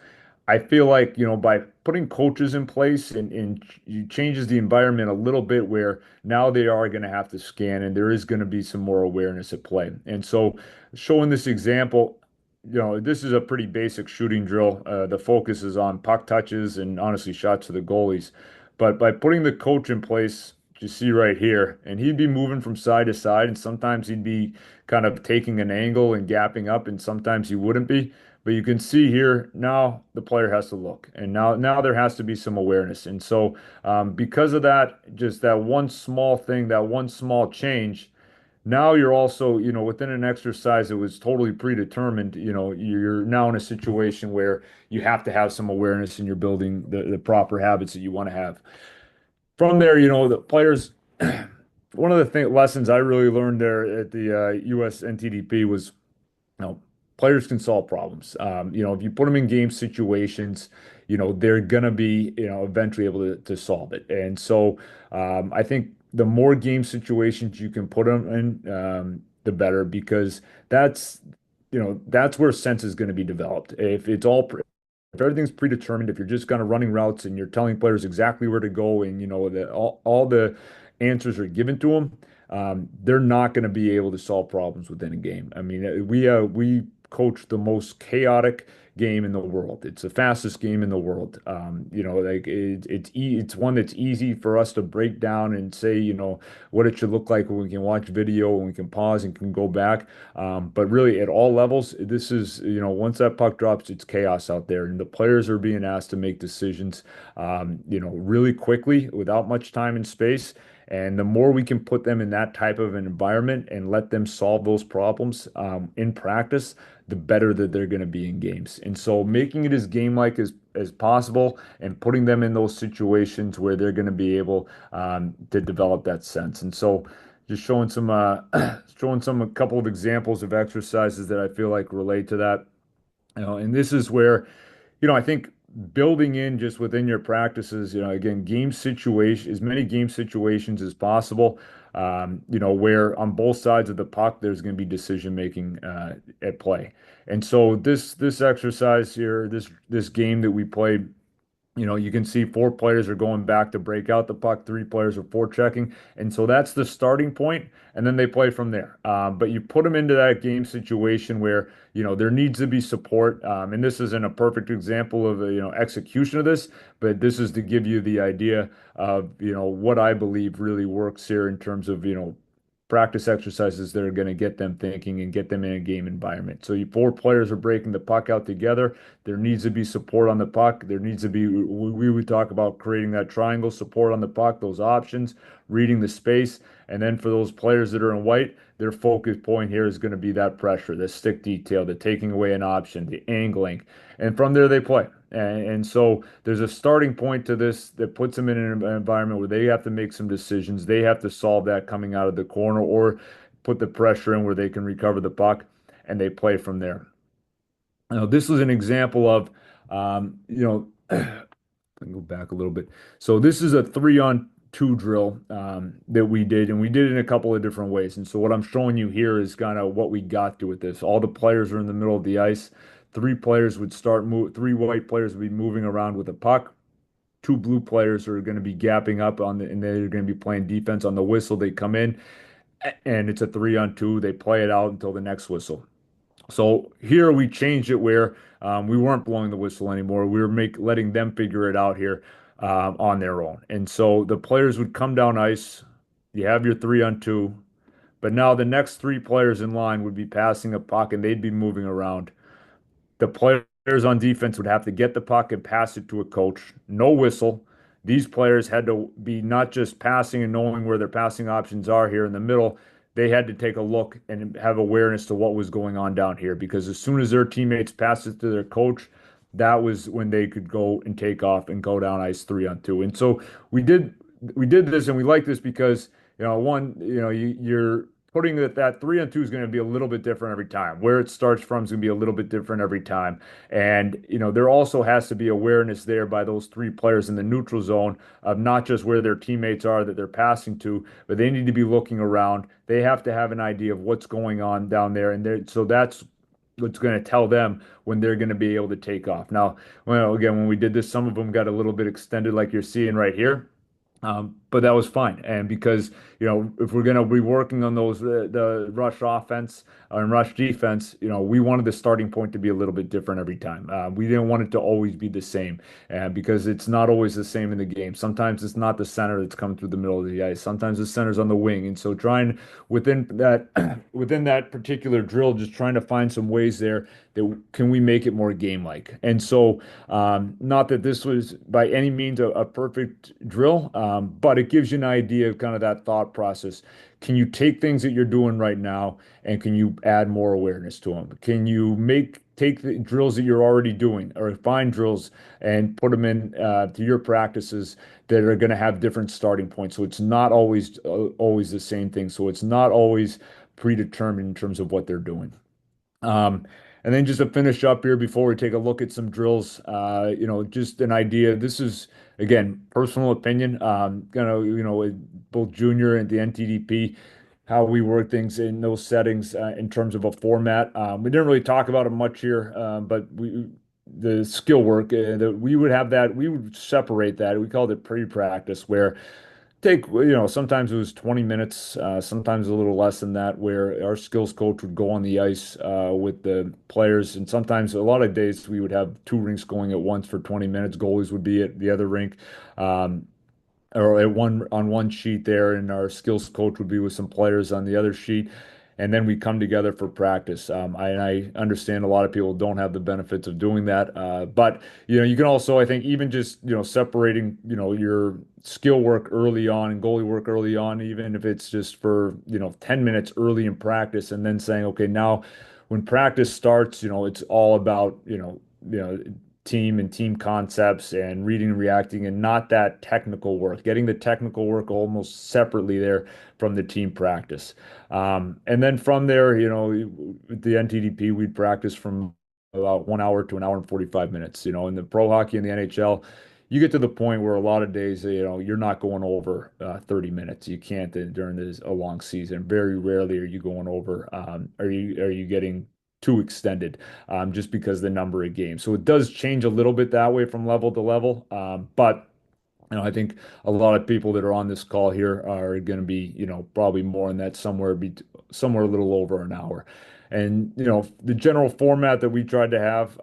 I feel like, by putting coaches in place and you changes the environment a little bit where now they are going to have to scan and there is going to be some more awareness at play. And so showing this example, this is a pretty basic shooting drill. The focus is on puck touches and honestly shots to the goalies. But by putting the coach in place, you see right here, and he'd be moving from side to side, and sometimes he'd be kind of taking an angle and gapping up, and sometimes he wouldn't be. But you can see here now the player has to look, and now there has to be some awareness. And so because of that, just that one small thing, that one small change, now you're also, within an exercise that was totally predetermined, you're now in a situation where you have to have some awareness and you're building the proper habits that you want to have. From there, the players, one of the lessons I really learned there at the US NTDP was, you know, players can solve problems. If you put them in game situations, they're gonna be, eventually able to solve it. And so, I think the more game situations you can put them in, the better, because that's, that's where sense is going to be developed. If everything's predetermined, if you're just kind of running routes and you're telling players exactly where to go, and that all the answers are given to them, they're not going to be able to solve problems within a game. I mean, we coach the most chaotic game in the world. It's the fastest game in the world. Like it's one that's easy for us to break down and say, what it should look like when we can watch video and we can pause and can go back. But really, at all levels, this is, once that puck drops, it's chaos out there, and the players are being asked to make decisions, really quickly without much time and space. And the more we can put them in that type of an environment and let them solve those problems in practice, the better that they're going to be in games. And so making it as game-like as possible and putting them in those situations where they're going to be able to develop that sense. And so just showing a couple of examples of exercises that I feel like relate to that. And this is where, I think building in just within your practices, again, as many game situations as possible, where on both sides of the puck, there's going to be decision making at play. And so this exercise here, this game that we played, you can see four players are going back to break out the puck, three players are forechecking. And so that's the starting point, and then they play from there. But you put them into that game situation where, there needs to be support. And this isn't a perfect example of, execution of this, but this is to give you the idea of, what I believe really works here in terms of, practice exercises that are going to get them thinking and get them in a game environment. So four players are breaking the puck out together. There needs to be support on the puck. There needs to be, we would talk about creating that triangle support on the puck, those options, reading the space. And then for those players that are in white, their focus point here is going to be that pressure, the stick detail, the taking away an option, the angling. And from there, they play. And so there's a starting point to this that puts them in an environment where they have to make some decisions. They have to solve that coming out of the corner or put the pressure in where they can recover the puck, and they play from there. Now, this was an example of, I can go back a little bit. So this is a 3-on-2 drill that we did, and we did it in a couple of different ways. And so what I'm showing you here is kind of what we got to with this. All the players are in the middle of the ice. Three white players would be moving around with a puck. Two blue players are going to be gapping up and they're going to be playing defense on the whistle. They come in, and it's a 3-on-2. They play it out until the next whistle. So here we changed it where we weren't blowing the whistle anymore. We were letting them figure it out here on their own. And so the players would come down ice. You have your 3-on-2, but now the next three players in line would be passing a puck and they'd be moving around. The players on defense would have to get the puck and pass it to a coach. No whistle. These players had to be not just passing and knowing where their passing options are here in the middle. they had to take a look and have awareness to what was going on down here because as soon as their teammates passed it to their coach, that was when they could go and take off and go down ice 3-on-2. And so we did we did this and we like this because one, you're putting that 3-on-2 is going to be a little bit different every time. Where it starts from is going to be a little bit different every time. And there also has to be awareness there by those three players in the neutral zone of not just where their teammates are that they're passing to, but they need to be looking around. They have to have an idea of what's going on down there, and so that's what's going to tell them when they're going to be able to take off. Now, well, again, when we did this, some of them got a little bit extended, like you're seeing right here. But that was fine. And because, if we're going to be working on the rush offense and rush defense, we wanted the starting point to be a little bit different every time. We didn't want it to always be the same because it's not always the same in the game. Sometimes it's not the center that's coming through the middle of the ice. Sometimes the center's on the wing. And so trying within that, within that particular drill, just trying to find some ways there that can we make it more game-like. And so, not that this was by any means a perfect drill, but it gives you an idea of kind of that thought process. Can you take things that you're doing right now and can you add more awareness to them? Can you take the drills that you're already doing or find drills and put them in to your practices that are going to have different starting points? So it's not always the same thing. So it's not always predetermined in terms of what they're doing. Um, and then just to finish up here before we take a look at some drills, just an idea. This is again personal opinion. With both junior and the NTDP, how we work things in those settings in terms of a format. We didn't really talk about it much here, but the skill work that we would have that we would separate that. We called it pre-practice, where sometimes it was 20 minutes, sometimes a little less than that, where our skills coach would go on the ice with the players. And sometimes a lot of days we would have two rinks going at once for 20 minutes. Goalies would be at the other rink. Or at one sheet there, and our skills coach would be with some players on the other sheet, and then we come together for practice. I understand a lot of people don't have the benefits of doing that, but you can also, I think, even just separating your skill work early on and goalie work early on, even if it's just for 10 minutes early in practice, and then saying, okay, now when practice starts, it's all about team and team concepts and reading and reacting and not that technical work, getting the technical work almost separately there from the team practice. And then from there, with the NTDP, we'd practice from about 1 hour to an hour and 45 minutes. In the pro hockey and the NHL, you get to the point where a lot of days, you're not going over 30 minutes. You can't during a long season. Very rarely are you going over. Are you getting too extended just because of the number of games. So it does change a little bit that way from level to level. But I think a lot of people that are on this call here are going to be, probably more in that somewhere a little over an hour. And, the general format that we tried to have,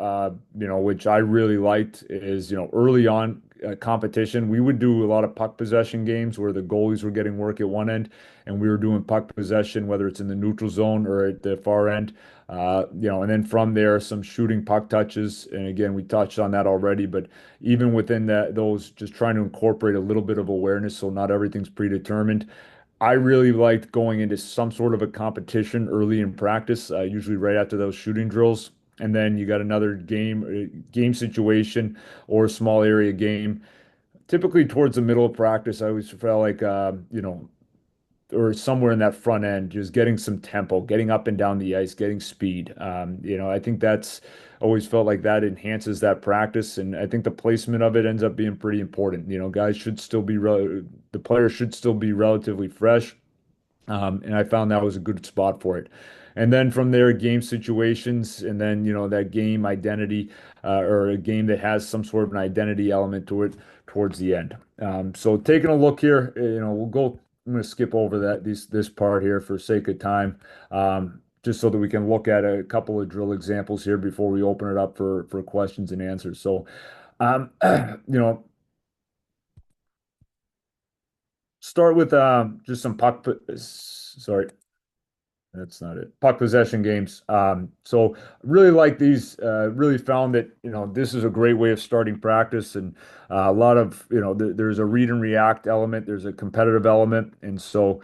which I really liked is, early on competition, we would do a lot of puck possession games where the goalies were getting work at one end and we were doing puck possession, whether it's in the neutral zone or at the far end. And then from there, some shooting puck touches. And again, we touched on that already, but even within those, just trying to incorporate a little bit of awareness so not everything's predetermined. I really liked going into some sort of a competition early in practice, usually right after those shooting drills. And then you got another game situation or a small area game. Typically towards the middle of practice, I always felt like, or somewhere in that front end, just getting some tempo, getting up and down the ice, getting speed. I think that's always felt like that enhances that practice, and I think the placement of it ends up being pretty important. Guys should still be the players should still be relatively fresh. And I found that was a good spot for it. And then from there, game situations, and then that game identity, or a game that has some sort of an identity element to it towards the end. So taking a look here, we'll go. I'm going to skip over this part here for sake of time, just so that we can look at a couple of drill examples here before we open it up for questions and answers. So, start with just some sorry. That's not it. Puck possession games. So really like these. Really found that this is a great way of starting practice, and a lot of there's a read and react element. There's a competitive element, and so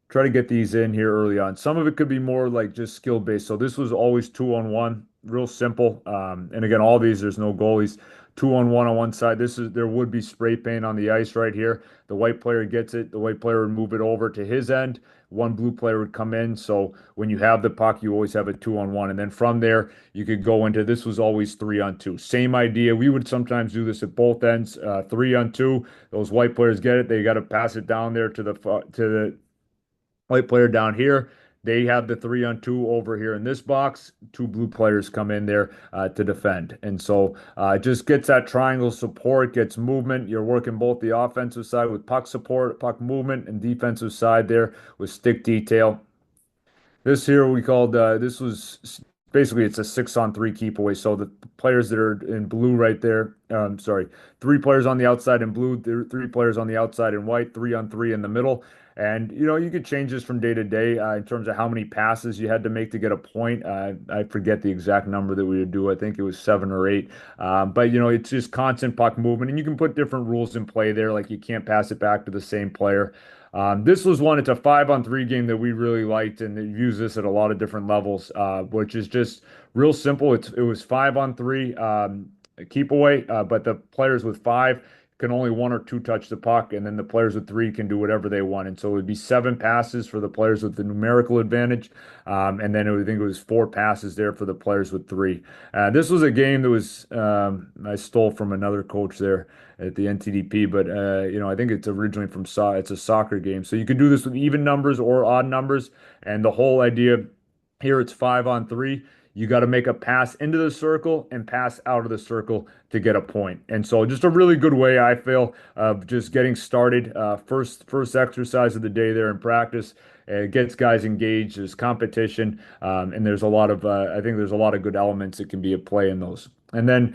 try to get these in here early on. Some of it could be more like just skill based. So this was always 2-on-1, real simple. And again, all these, there's no goalies. 2-on-1 on one side. There would be spray paint on the ice right here. The white player gets it. The white player would move it over to his end. One blue player would come in. So when you have the puck, you always have a 2-on-1. And then from there, you could go into this was always 3-on-2. Same idea. We would sometimes do this at both ends, 3-on-2. Those white players get it. They got to pass it down there to the white player down here. They have the 3-on-2 over here in this box. Two blue players come in there to defend. And so it just gets that triangle support, gets movement. You're working both the offensive side with puck support, puck movement, and defensive side there with stick detail. This here we called this was basically it's a 6-on-3 keep away. So the players that are in blue right there, sorry, three players on the outside in blue, three players on the outside in white, 3-on-3 in the middle. And you could change this from day to day in terms of how many passes you had to make to get a point. I forget the exact number that we would do. I think it was 7 or 8. But it's just constant puck movement, and you can put different rules in play there, like you can't pass it back to the same player. This was one, it's a 5-on-3 game that we really liked, and they use this at a lot of different levels, which is just real simple. It was 5-on-3 keep away, but the players with five can only one or two touch the puck, and then the players with three can do whatever they want. And so it would be 7 passes for the players with the numerical advantage, and then I think it was 4 passes there for the players with three. This was a game that was I stole from another coach there at the NTDP, but I think it's originally from it's a soccer game. So you could do this with even numbers or odd numbers, and the whole idea here it's 5-on-3. You got to make a pass into the circle and pass out of the circle to get a point. And so just a really good way, I feel, of just getting started. First exercise of the day there in practice. It gets guys engaged. There's competition, and there's a lot of I think there's a lot of good elements that can be at play in those. And then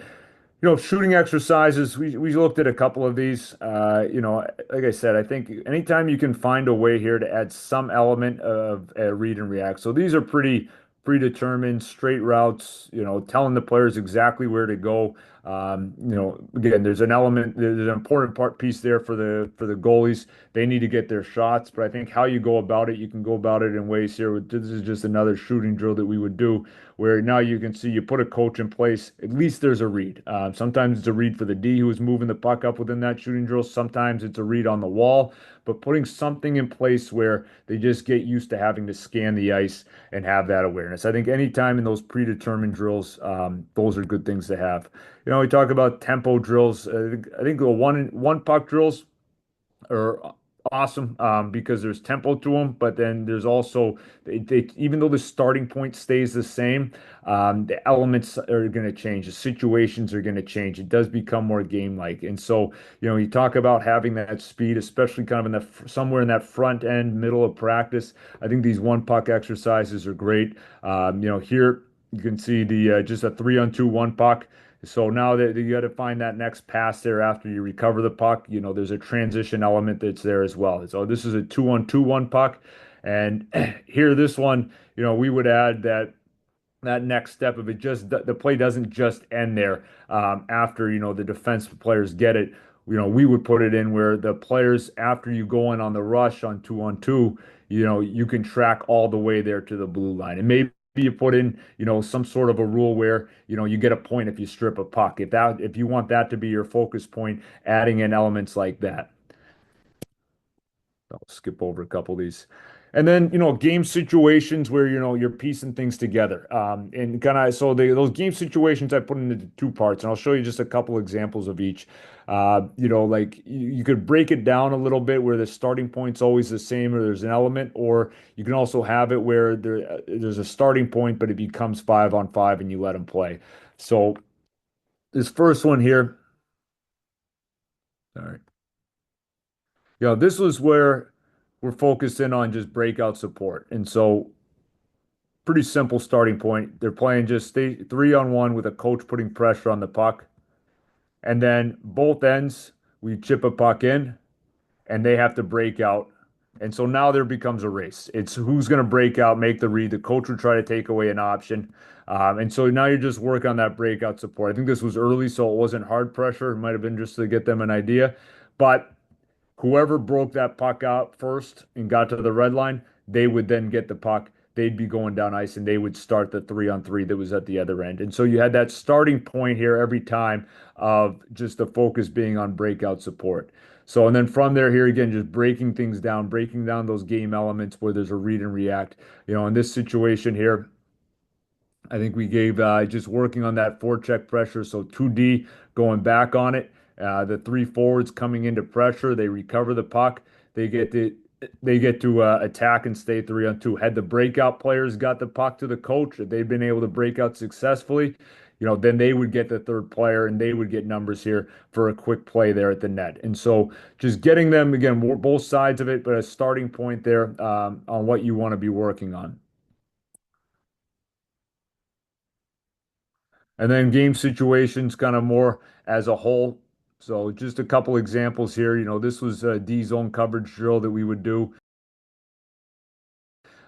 shooting exercises, we looked at a couple of these. Like I said, I think anytime you can find a way here to add some element of read and react. So these are pretty predetermined, straight routes, telling the players exactly where to go. Again, there's an important piece there for the goalies. They need to get their shots, but I think how you go about it, you can go about it in ways here. This is just another shooting drill that we would do where now you can see you put a coach in place, at least there's a read. Sometimes it's a read for the D who is moving the puck up within that shooting drill. Sometimes it's a read on the wall, but putting something in place where they just get used to having to scan the ice and have that awareness. I think anytime in those predetermined drills, those are good things to have. We talk about tempo drills. I think the one puck drills are awesome because there's tempo to them, but then there's also even though the starting point stays the same, the elements are going to change, the situations are going to change. It does become more game-like, and so you talk about having that speed, especially kind of in the somewhere in that front end, middle of practice. I think these one puck exercises are great. Here you can see the just a 3-on-2 one puck. So now that you got to find that next pass there after you recover the puck, there's a transition element that's there as well. So this is a 2-on-2 one puck. And here, this one, we would add that next step of it. Just the play doesn't just end there after the defense players get it. We would put it in where the players, after you go in on the rush on 2-on-2, you can track all the way there to the blue line. And maybe you put in some sort of a rule where you get a point if you strip a puck. If you want that to be your focus point, adding in elements like that. I'll skip over a couple of these. And then, game situations where, you're piecing things together. And kind of, so those game situations I put into two parts, and I'll show you just a couple examples of each. Like you could break it down a little bit where the starting point's always the same or there's an element, or you can also have it where there's a starting point, but it becomes 5-on-5 and you let them play. So this first one here, all right. This was where we're focused in on just breakout support. And so pretty simple starting point. They're playing just stay 3-on-1 with a coach putting pressure on the puck. And then both ends, we chip a puck in and they have to break out. And so now there becomes a race. It's who's going to break out, make the read. The coach would try to take away an option. And so now you're just working on that breakout support. I think this was early, so it wasn't hard pressure. It might have been just to get them an idea. But Whoever broke that puck out first and got to the red line, they would then get the puck. They'd be going down ice and they would start the 3-on-3 that was at the other end. And so you had that starting point here every time of just the focus being on breakout support. So, and then from there, here again, just breaking things down, breaking down those game elements where there's a read and react. In this situation here, I think we gave just working on that forecheck pressure. So 2D going back on it. The three forwards coming into pressure. They recover the puck. They get to attack and stay 3-on-2. Had the breakout players got the puck to the coach, if they'd been able to break out successfully, then they would get the third player and they would get numbers here for a quick play there at the net. And so just getting them again, both sides of it, but a starting point there on what you want to be working on. And then game situations kind of more as a whole. So just a couple examples here. This was a D zone coverage drill that we would do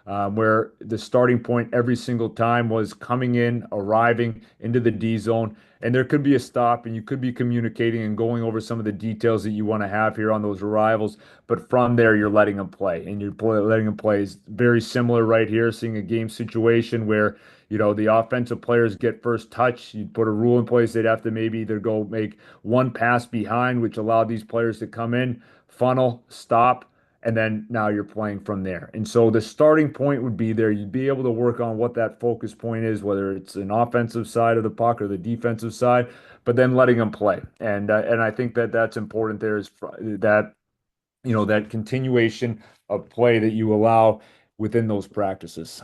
where the starting point every single time was coming in, arriving into the D zone. And there could be a stop, and you could be communicating and going over some of the details that you want to have here on those arrivals. But from there, you're letting them play, and letting them play is very similar right here. Seeing a game situation where the offensive players get first touch. You'd put a rule in place. They'd have to maybe either go make one pass behind, which allowed these players to come in, funnel, stop, and then now you're playing from there. And so the starting point would be there. You'd be able to work on what that focus point is, whether it's an offensive side of the puck or the defensive side, but then letting them play. And I think that that's important. There is that that continuation of play that you allow within those practices.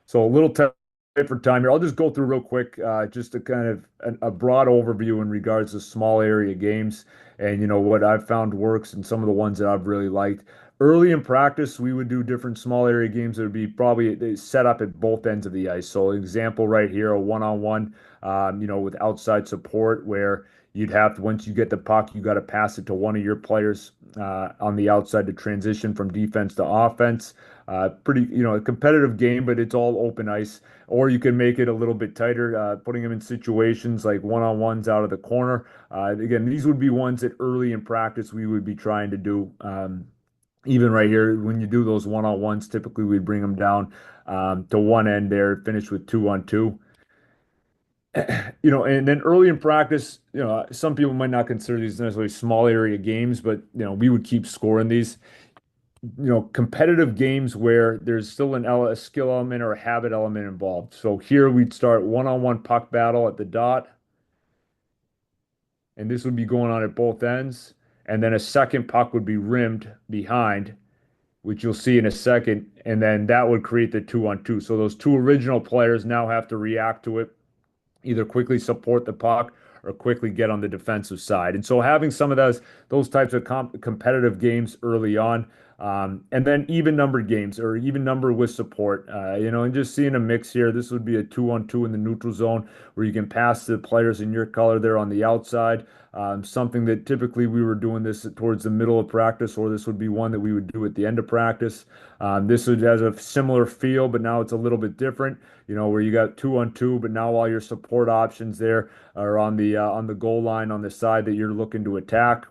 So a little tight for time here. I'll just go through real quick, just a kind of a broad overview in regards to small area games and what I've found works and some of the ones that I've really liked. Early in practice, we would do different small area games that would be probably set up at both ends of the ice. So example right here, a one-on-one, with outside support where you'd have to, once you get the puck, you got to pass it to one of your players on the outside to transition from defense to offense. Pretty, a competitive game, but it's all open ice. Or you can make it a little bit tighter, putting them in situations like one-on-ones out of the corner. Again, these would be ones that early in practice we would be trying to do. Even right here, when you do those one-on-ones, typically we bring them down to one end there, finish with 2-on-2. And then early in practice, some people might not consider these necessarily small area games, but we would keep scoring these. Competitive games where there's still a skill element or a habit element involved. So here we'd start one-on-one puck battle at the dot, and this would be going on at both ends. And then a second puck would be rimmed behind, which you'll see in a second, and then that would create the 2-on-2. So those two original players now have to react to it, either quickly support the puck or quickly get on the defensive side. And so having some of those types of competitive games early on, and then even numbered games or even number with support, and just seeing a mix here. This would be a 2-on-2 in the neutral zone where you can pass the players in your color there on the outside. Something that typically we were doing this towards the middle of practice, or this would be one that we would do at the end of practice. This would has a similar feel, but now it's a little bit different, where you got 2-on-2, but now all your support options there are on the goal line on the side that you're looking to attack.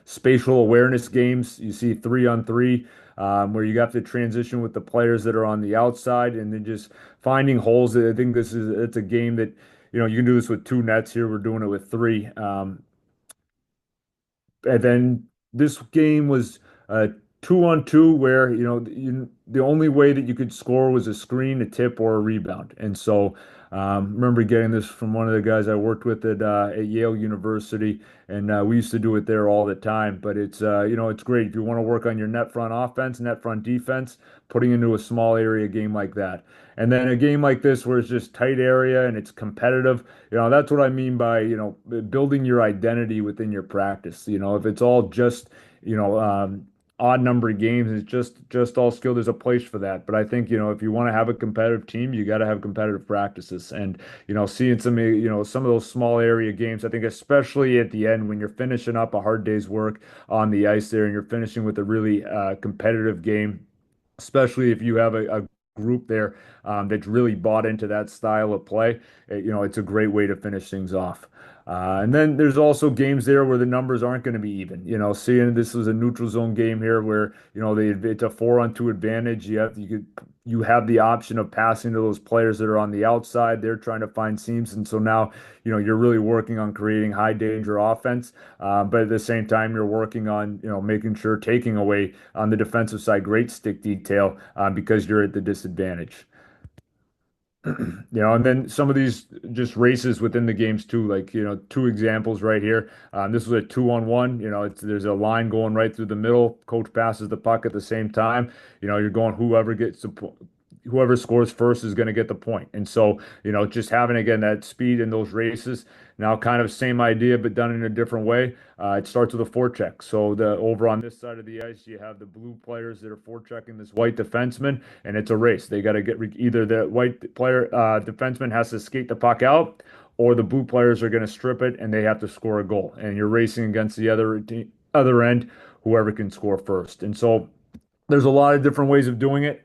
Spatial awareness games, you see 3-on-3, where you have to transition with the players that are on the outside and then just finding holes. I think it's a game that, you can do this with two nets here. We're doing it with three. And then this game was 2-on-2 where, the only way that you could score was a screen, a tip, or a rebound. And so remember getting this from one of the guys I worked with at Yale University, and we used to do it there all the time. But it's great if you want to work on your net front offense, net front defense, putting into a small area game like that. And then a game like this where it's just tight area and it's competitive, that's what I mean by, building your identity within your practice. If it's all just, odd number of games, it's just all skill, there's a place for that. But I think, if you want to have a competitive team, you got to have competitive practices. And, seeing some of those small area games, I think especially at the end when you're finishing up a hard day's work on the ice there and you're finishing with a really competitive game, especially if you have a group there that's really bought into that style of play, it's a great way to finish things off. And then there's also games there where the numbers aren't going to be even. Seeing this was a neutral zone game here where, it's a 4-on-2 advantage. You have the option of passing to those players that are on the outside. They're trying to find seams. And so now, you're really working on creating high danger offense. But at the same time, you're working on, making sure taking away on the defensive side, great stick detail because you're at the disadvantage. And then some of these just races within the games too, like, two examples right here. This was a 2-on-1. There's a line going right through the middle. Coach passes the puck at the same time. You're going whoever scores first is going to get the point. And so, just having again that speed in those races. Now, kind of same idea, but done in a different way. It starts with a forecheck. So the over on this side of the ice, you have the blue players that are forechecking this white defenseman, and it's a race. They got to get either the white player defenseman has to skate the puck out, or the blue players are going to strip it and they have to score a goal. And you're racing against the other end, whoever can score first. And so there's a lot of different ways of doing it.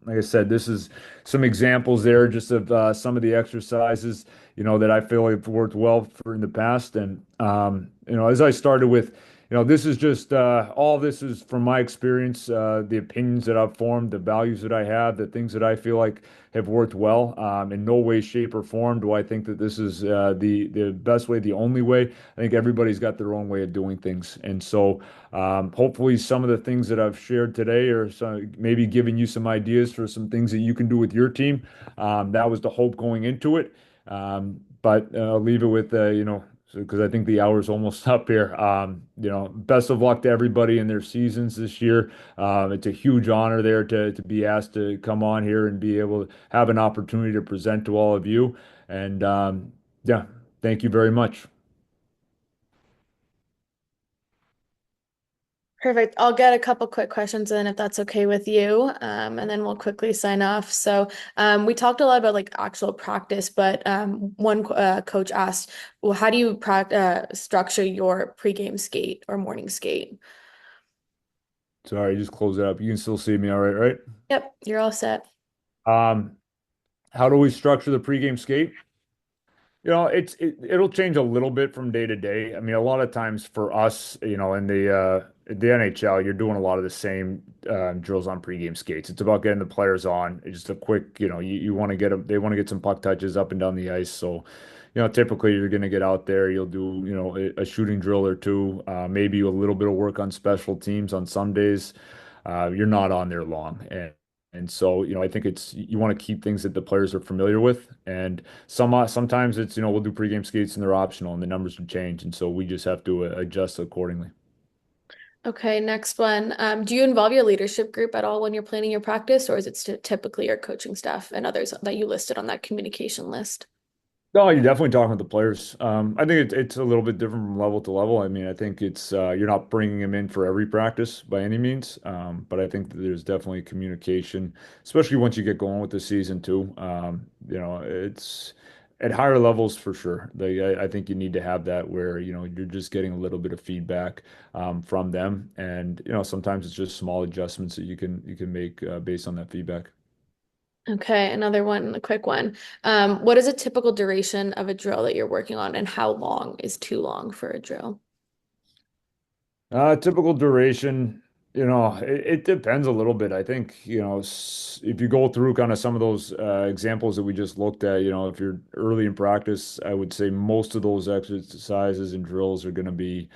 Like I said, this is some examples there just of some of the exercises, that I feel have worked well for in the past. And, as I started with, this is just all this is from my experience, the opinions that I've formed, the values that I have, the things that I feel like have worked well. In no way, shape, or form do I think that this is the best way, the only way. I think everybody's got their own way of doing things. And so, hopefully, some of the things that I've shared today are maybe giving you some ideas for some things that you can do with your team. That was the hope going into it. But I'll leave it with, because I think the hour's almost up here. Best of luck to everybody in their seasons this year. It's a huge honor there to be asked to come on here and be able to have an opportunity to present to all of you. And yeah, thank you very much. Perfect. I'll get a couple quick questions in if that's okay with you, and then we'll quickly sign off. So, we talked a lot about like actual practice, but one coach asked, "Well, how do you structure your pregame skate or morning skate?" Sorry, just close it up. You can still see me all right, right? Yep, you're all set. Um, how do we structure the pregame skate? It'll change a little bit from day to day. I mean, a lot of times for us, in the NHL, you're doing a lot of the same drills on pregame skates. It's about getting the players on. It's just a quick, you want to get them, they want to get some puck touches up and down the ice. So, typically you're going to get out there, you'll do, a shooting drill or two, maybe a little bit of work on special teams on some days. You're not on there long. And so, I think you want to keep things that the players are familiar with. And sometimes it's, we'll do pregame skates and they're optional and the numbers would change. And so we just have to adjust accordingly. Okay, next one. Do you involve your leadership group at all when you're planning your practice, or is it typically your coaching staff and others that you listed on that communication list? No, you're definitely talking with the players. I think it's a little bit different from level to level. I mean, I think it's you're not bringing them in for every practice by any means, but I think that there's definitely communication, especially once you get going with the season too. It's at higher levels for sure. I think you need to have that where you're just getting a little bit of feedback from them, and sometimes it's just small adjustments that you can make based on that feedback. Okay, another one, a quick one. What is a typical duration of a drill that you're working on, and how long is too long for a drill? Typical duration, it depends a little bit. I think, if you go through kind of some of those examples that we just looked at, if you're early in practice, I would say most of those exercises and drills are going to be,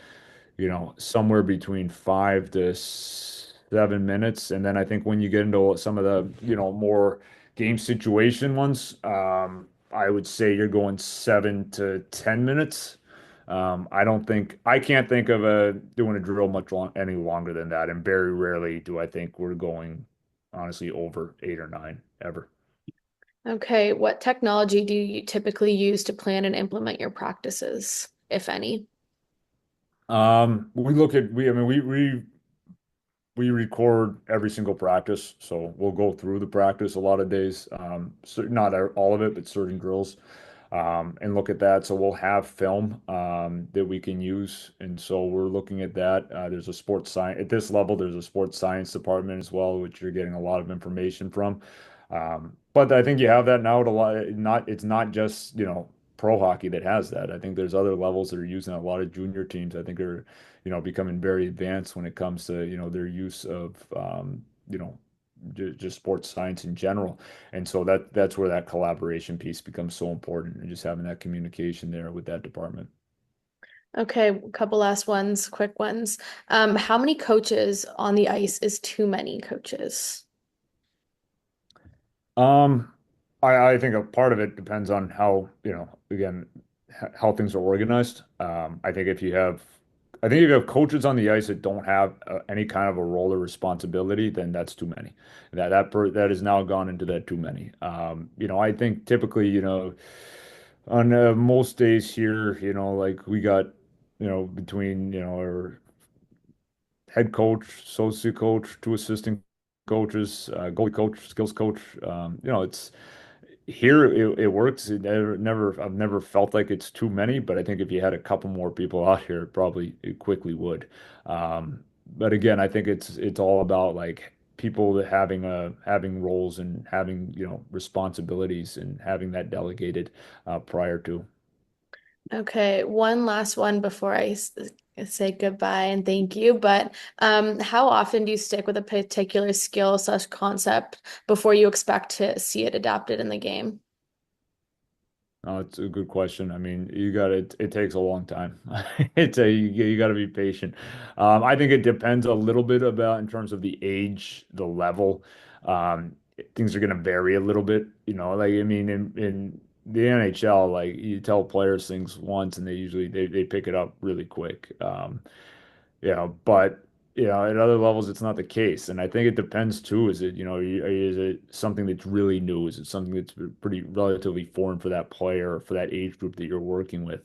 somewhere between 5 to 7 minutes. And then I think when you get into some of the, more game situation ones, I would say you're going 7 to 10 minutes. I can't think of doing a drill any longer than that. And very rarely do I think we're going, honestly, over 8 or 9 ever. Okay, what technology do you typically use to plan and implement your practices, if any? I mean, we record every single practice, so we'll go through the practice a lot of days, not all of it, but certain drills, and look at that. So we'll have film that we can use, and so we're looking at that. There's a sports science at this level. There's a sports science department as well, which you're getting a lot of information from. But I think you have that now at a lot. Not it's not just, pro hockey that has that. I think there's other levels that are using a lot of junior teams. I think are, becoming very advanced when it comes to, their use of, just sports science in general. And so that's where that collaboration piece becomes so important, and just having that communication there with that department. Okay, a couple last ones, quick ones. How many coaches on the ice is too many coaches? Um, I think a part of it depends on how, again, how things are organized. I think if you have coaches on the ice that don't have any kind of a role or responsibility, then that's too many. That has now gone into that too many. I think typically, on most days here, like we got, between, our head coach, associate coach, two assistant coaches, goalie coach, skills coach. It's here it works. I've never felt like it's too many, but I think if you had a couple more people out here, it quickly would. But again, I think it's all about like people that having roles and having, responsibilities and having that delegated prior to. Okay, one last one before say goodbye and thank you. But how often do you stick with a particular skill slash concept before you expect to see it adapted in the game? Oh, it's a good question. I mean, it takes a long time. You got to be patient. I think it depends a little bit about in terms of the age, the level. Things are going to vary a little bit, like, I mean, in the NHL, like you tell players things once and they pick it up really quick. But at other levels, it's not the case. And I think it depends too. Is it something that's really new? Is it something that's pretty relatively foreign for that player or for that age group that you're working with?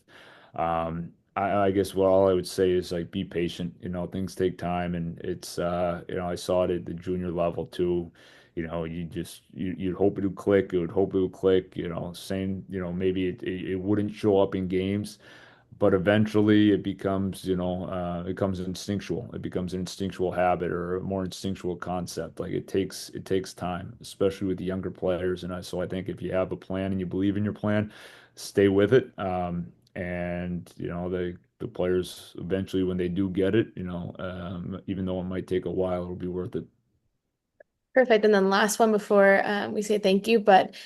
I guess what all I would say is like be patient. Things take time, and I saw it at the junior level too. You'd hope it would click. You would hope it would click. Saying, maybe it wouldn't show up in games, but eventually it becomes instinctual. It becomes an instinctual habit or a more instinctual concept. Like it takes time, especially with the younger players. So I think if you have a plan and you believe in your plan, stay with it. And the players eventually, when they do get it, even though it might take a while, it'll be worth it. Perfect. And then last one before we say thank you, but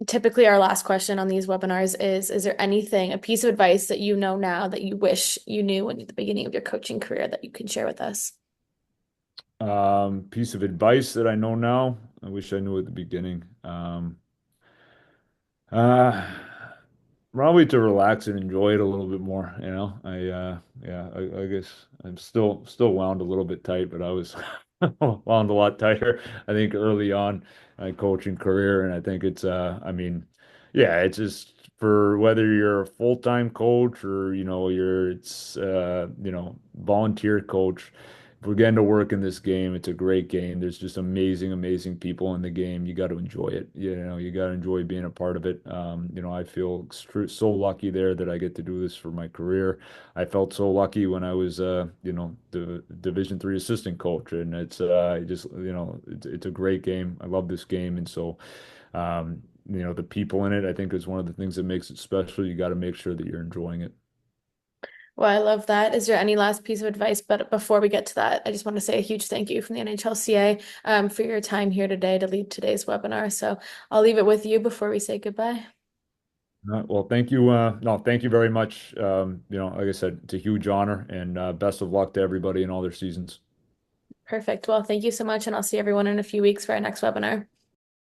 typically our last question on these webinars is there anything, a piece of advice that you know now that you wish you knew at the beginning of your coaching career that you can share with us? Piece of advice that I know now, I wish I knew at the beginning. Uh, Probably to relax and enjoy it a little bit more, yeah, I guess I'm still wound a little bit tight, but I was wound a lot tighter, I think, early on in my coaching career. And I think I mean, yeah, it's just for whether you're a full-time coach or volunteer coach. If we're getting to work in this game, it's a great game. There's just amazing, amazing people in the game. You got to enjoy it. You got to enjoy being a part of it. I feel so lucky there that I get to do this for my career. I felt so lucky when I was, the Division III assistant coach, and it's a great game. I love this game, and so, the people in it, I think, is one of the things that makes it special. You got to make sure that you're enjoying it. Well, I love that. Is there any last piece of advice? But before we get to that, I just want to say a huge thank you from the NHLCA for your time here today to lead today's webinar. So I'll leave it with you before we say goodbye. Well, thank you. No, thank you very much. Like I said, it's a huge honor, and best of luck to everybody in all their seasons. Perfect. Well, thank you so much, and I'll see everyone in a few weeks for our next webinar.